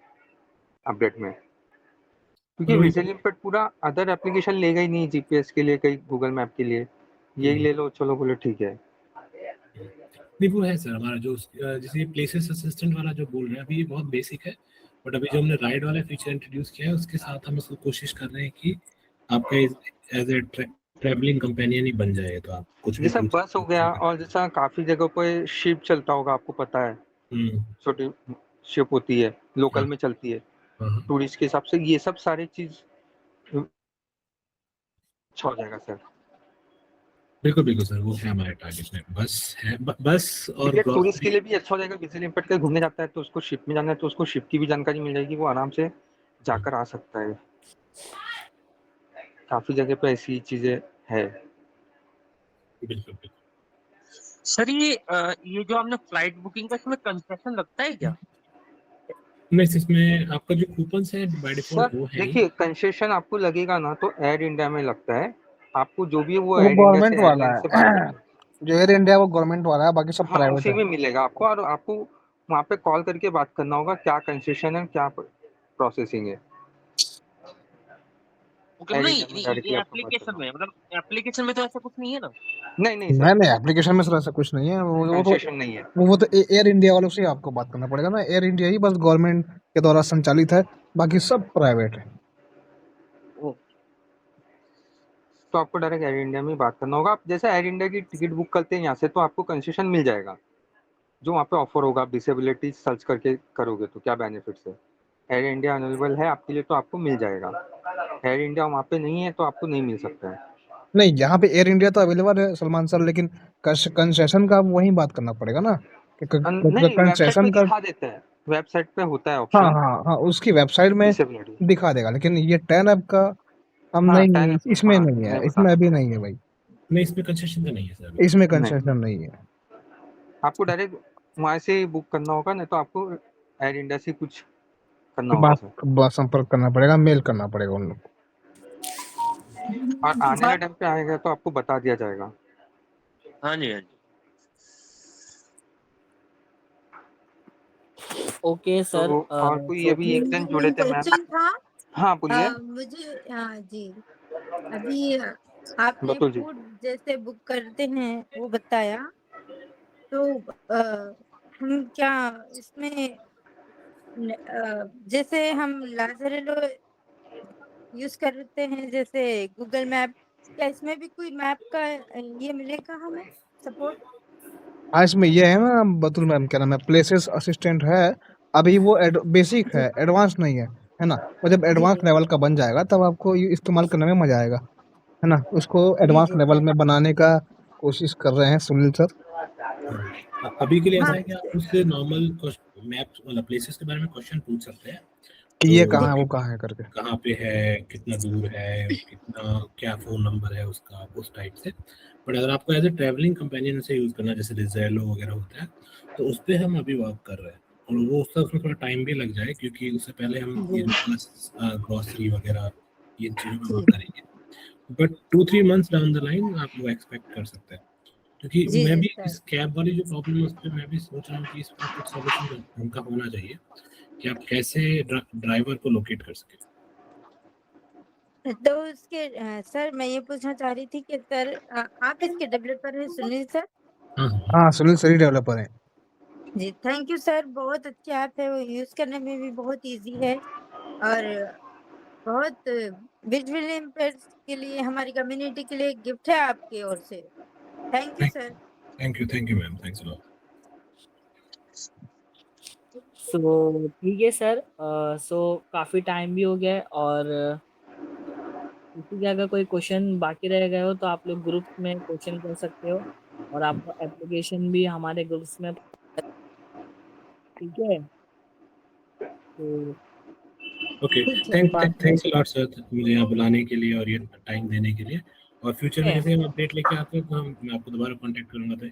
अपडेट में, क्योंकि हाँ, विजुअली इम्पेयर्ड पूरा अदर एप्लीकेशन लेगा ही नहीं जीपीएस के लिए, कहीं गूगल मैप के लिए, यही ले लो चलो बोलो ठीक है। नहीं वो है सर हमारा जो जैसे प्लेसेस असिस्टेंट वाला जो बोल रहे हैं, अभी ये बहुत बेसिक है, बट अभी जो हमने राइड वाला फीचर इंट्रोड्यूस किया है उसके साथ हम इसको कोशिश कर रहे हैं कि आपका एज ए ट्रैवलिंग कंपेनियन ही बन जाए, तो आप कुछ भी जैसा पूछ बस हो सकते गया, हैं। और जैसा काफी जगहों पर शिप चलता होगा आपको पता है, छोटी शिप होती है लोकल में चलती है, टूरिस्ट के हिसाब से ये सब सारी चीज अच्छा हो जाएगा सर। बिल्कुल, बिल्कुल सर, वो है हमारे टारगेट में। बस है बस और क्योंकि टूरिस्ट के ग्रॉसरी। लिए भी अच्छा हो जाएगा, विजुअली इम्पेक्ट के घूमने जाता है तो उसको शिप में जाना है तो उसको शिप की भी जानकारी मिल जाएगी, वो आराम से जाकर आ सकता है। काफी जगह पे ऐसी चीजें है। बिल्कुल, बिल्कुल। सर ये जो आपने फ्लाइट बुकिंग का, इसमें कंसेशन लगता है क्या? नहीं, इसमें आपका जो कूपन्स है बाय सर डिफॉल्ट वो है ही। देखिए कंसेशन आपको लगेगा ना तो एयर इंडिया में लगता है, आपको जो भी है वो वो एयर इंडिया गवर्नमेंट से वाला एयरलाइन से बात है। करनी है। जो एयर इंडिया वो गवर्नमेंट वाला है, बाकी सब हाँ प्राइवेट उसी है। में मिलेगा आपको, और आपको वहाँ पे कॉल करके बात करना होगा क्या कंसेशन है क्या प्रोसेसिंग है। ओके, एयर नहीं इंडिया में डायरेक्टली ये आपको बात एप्लीकेशन करना में, होगा। मतलब एप्लीकेशन में तो ऐसा कुछ नहीं है ना? नहीं नहीं सर, नहीं, एप्लीकेशन में सर ऐसा कुछ नहीं है। कंसेशन नहीं है। वो तो एयर इंडिया वालों से ही आपको बात करना पड़ेगा ना। एयर इंडिया ही बस गवर्नमेंट के द्वारा संचालित है, बाकी सब प्राइवेट है। तो आपको डायरेक्ट एयर इंडिया में ही बात करना होगा। आप जैसे एयर इंडिया की टिकट बुक करते हैं यहाँ से तो आपको कंसेशन मिल जाएगा, जो वहाँ पे ऑफर होगा। आप डिसेबिलिटी सर्च करके करोगे तो क्या बेनिफिट्स है, एयर इंडिया अवेलेबल है आपके लिए तो आपको मिल जाएगा। एयर इंडिया वहाँ पे नहीं है तो आपको नहीं मिल सकता है। नहीं, यहाँ पे एयर इंडिया तो अवेलेबल है सलमान सर, लेकिन कंसेशन का वहीं बात करना पड़ेगा ना कि नहीं वेबसाइट पे कंसेशन का। दिखा देते हैं, वेबसाइट पे होता है हाँ ऑप्शन हाँ हाँ, उसकी वेबसाइट में डिसेबिलिटी। दिखा देगा, लेकिन ये 10 ऐप का हम हाँ नहीं, 10 इसमें हाँ नहीं है, नहीं बता इसमें अभी सकते। नहीं है भाई। नहीं, इसमें कंसेशन तो नहीं है सर। इसमें नहीं, कंसेशन नहीं है। आपको डायरेक्ट वहाँ से ही बुक करना होगा, नहीं तो आपको एयर इंडिया से कुछ करना होगा सर। बात संपर्क करना पड़ेगा, मेल करना पड़ेगा उन लोग को। और आने वाले टाइम पे आएगा तो आपको बता दिया जाएगा। हाँ जी, हाँ जी। Okay sir. तो और कोई सो अभी एक दिन जुड़े थे मैम। क्वेश्चन था। हाँ बोलिए। मुझे हाँ जी, अभी आपने बतुल जी। फूड जैसे बुक करते हैं वो बताया, तो हम क्या इसमें जैसे हम लाज़ारेलो यूज करते हैं जैसे गूगल मैप, क्या इसमें भी कोई मैप का ये मिलेगा हमें सपोर्ट? हाँ, इसमें ये है ना बतुल मैम, क्या नाम है, प्लेसेस असिस्टेंट है, अभी वो बेसिक है, एडवांस नहीं है ना? वो जब जी एडवांस जी लेवल का बन जाएगा तब आपको ये इस्तेमाल करने में मजा आएगा, है ना? उसको जी एडवांस जी लेवल सर। में बनाने का कोशिश कर रहे हैं सुनील सर। अभी के लिए ऐसा हाँ है कि आप उससे नॉर्मल मैप्स मतलब प्लेसेस के बारे में क्वेश्चन पूछ सकते हैं। कि तो ये जी कहाँ है, वो कहाँ है करके। कहाँ पे है, कितना दूर है, कितना क्या फ़ोन नंबर है उसका, उस टाइप से। बट अगर आपको एज़ अ ट्रैवलिंग कंपेनियन से यूज़ करना है, जैसे ज़ेलो वगैरह होता है, तो उस पे हम अभी वर्क कर रहे हैं। और वो उसमें थोड़ा टाइम भी लग जाए क्योंकि उससे पहले हम ये जी जो बस ग्रोसरी वगैरह इन चीज़ों पे जी वर्क करेंगे। But 2-3 months down the line आप वो एक्सपेक्ट कर सकते हैं। क्योंकि जी मैं जी भी सर। इस कैब वाली जो प्रॉब्लम है, उस पे मैं भी सोच रहा हूँ कि इसका कुछ सॉल्यूशन उनका होना चाहिए कि आप कैसे ड्राइवर को लोकेट कर सकें। तो उसके सर मैं ये पूछना चाह रही थी कि सर आप इसके डेवलपर हैं सुनील सर? हाँ, हाँ। हाँ, सुनील सर ही डेवलपर हैं। जी थैंक यू सर, बहुत अच्छी ऐप है, वो यूज़ करने में भी बहुत ईज़ी है और बहुत विजुअली इम्पेयर्ड के लिए, हमारी कम्युनिटी के लिए एक गिफ्ट है आपकी ओर से। Thank you sir. Thank you ma'am, thanks a lot. So ठीक है सर। सो काफ़ी टाइम भी हो गया है और किसी का अगर कोई क्वेश्चन बाकी रह गए हो तो आप लोग ग्रुप में क्वेश्चन कर सकते हो और आपका एप्लीकेशन भी हमारे ग्रुप्स में, ठीक है? तो ओके, ठीक है थैंक्स अ लॉट सर मुझे यहाँ बुलाने के लिए और ये टाइम देने के लिए। और फ्यूचर में ठीक जैसे हम अपडेट लेके आते हैं तो मैं आपको दोबारा कांटेक्ट करूँगा। तो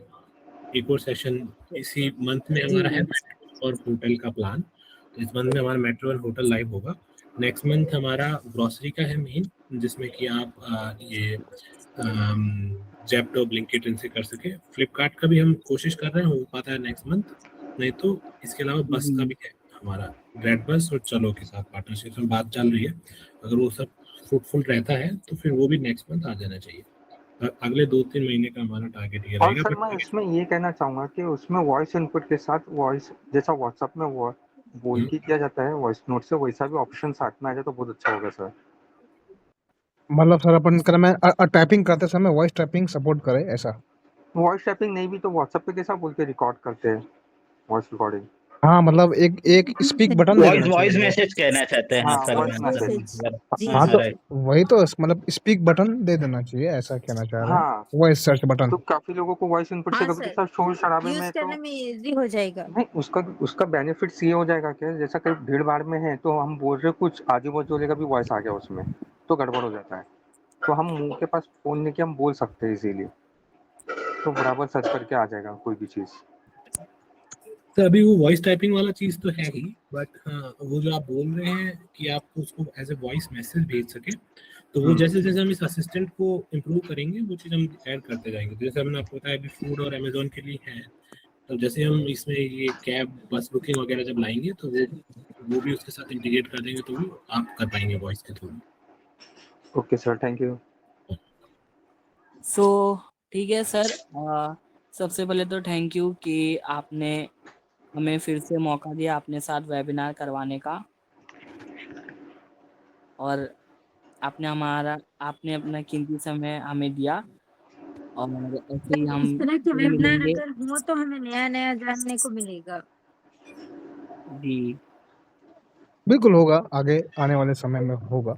एक और सेशन है इसी मंथ में जी हमारा है जी मेट्रो और होटल का प्लान। तो इस मंथ में हमारा मेट्रो और होटल लाइव होगा। नेक्स्ट मंथ हमारा ग्रोसरी का है मेन, जिसमें कि आप ये ज़ेप्टो, ब्लिंकिट इनसे कर सके। फ्लिपकार्ट का भी हम कोशिश कर रहे हैं, हो पाता है नेक्स्ट मंथ। नहीं तो इसके अलावा बस का जी भी है हमारा, रेड बस और चलो के साथ पार्टनरशिप में बात चल रही है। अगर वो सब फ्रूटफुल रहता है तो फिर वो भी नेक्स्ट मंथ आ जाना चाहिए। अगले 2-3 महीने का हमारा टारगेट ये और रहेगा। सर मैं बट इसमें ये कहना चाहूँगा कि उसमें वॉइस इनपुट के साथ वॉइस जैसा व्हाट्सएप में वो बोल के किया जाता है वॉइस नोट से, वैसा भी ऑप्शन साथ में आ जाए तो बहुत अच्छा होगा सर। मतलब सर अपन कर मैं टाइपिंग करते समय वॉइस टाइपिंग सपोर्ट करे ऐसा? वॉइस टाइपिंग नहीं भी तो व्हाट्सएप पे कैसा बोल के रिकॉर्ड करते हैं वॉइस रिकॉर्डिंग। हाँ, मतलब एक एक स्पीक बटन दे वॉइस देना चाहिए वॉइस उनको। मैसेज कहना चाहते हैं हाँ सर, वॉइस मैसेज। जी हाँ, जी तो राइट। वही तो मतलब स्पीक बटन दे देना चाहिए, ऐसा कहना चाह रहे हैं। हाँ वॉइस सर्च बटन। तो काफी लोगों को वॉइस इनपुट से हाँ कभी सर, कैसा शोर शराबे में यूज़ तो करने में ईज़ी हो जाएगा। नहीं, उसका उसका बेनिफिट्स ये हो जाएगा कि जैसा कहीं भीड़ भाड़ में है तो हम बोल रहे कुछ आजू बाजू वाले का भी वॉइस आ गया उसमें तो गड़बड़ हो जाता है। तो हम मुंह के पास फोन लेके हम बोल सकते हैं इजीली, तो बराबर सर्च करके आ जाएगा कोई भी चीज़। तो अभी वो वॉइस टाइपिंग वाला चीज़ तो है ही, बट हाँ, वो जो आप बोल रहे हैं कि आप उसको एज़ अ वॉइस मैसेज भेज सकें, तो वो जैसे-जैसे हम इस असिस्टेंट को इम्प्रूव करेंगे, वो चीज़ हम ऐड करते जाएँगे। तो जैसे हमने आपको बताया अभी फूड और अमेज़न के लिए है, तो जैसे हम इसमें ये कैब, बस बुकिंग वगैरह जब लाएँगे, तो वो भी उसके साथ इंटीग्रेट कर देंगे, तो वो आप कर पाएँगे वॉइस के through. Okay sir, thank you. So ठीक है सर। सबसे पहले तो थैंक यू कि आपने हमें फिर से मौका दिया अपने साथ वेबिनार करवाने का और आपने अपना कीमती समय हमें दिया और ऐसे ही हम इस तरह के फिर वेबिनार मिलेंगे। अगर हो तो हमें नया-नया जानने को मिलेगा। जी बिल्कुल होगा, आगे आने वाले समय में होगा।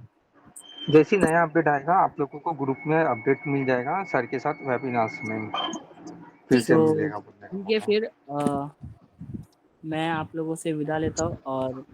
जैसे ही नया अपडेट आएगा आप लोगों को ग्रुप में अपडेट मिल जाएगा सर के साथ वेबिनार्स में फिर ठीक से है। तो मिलेगा बोलने का ठीक है मौका। फिर मैं आप लोगों से विदा लेता हूँ और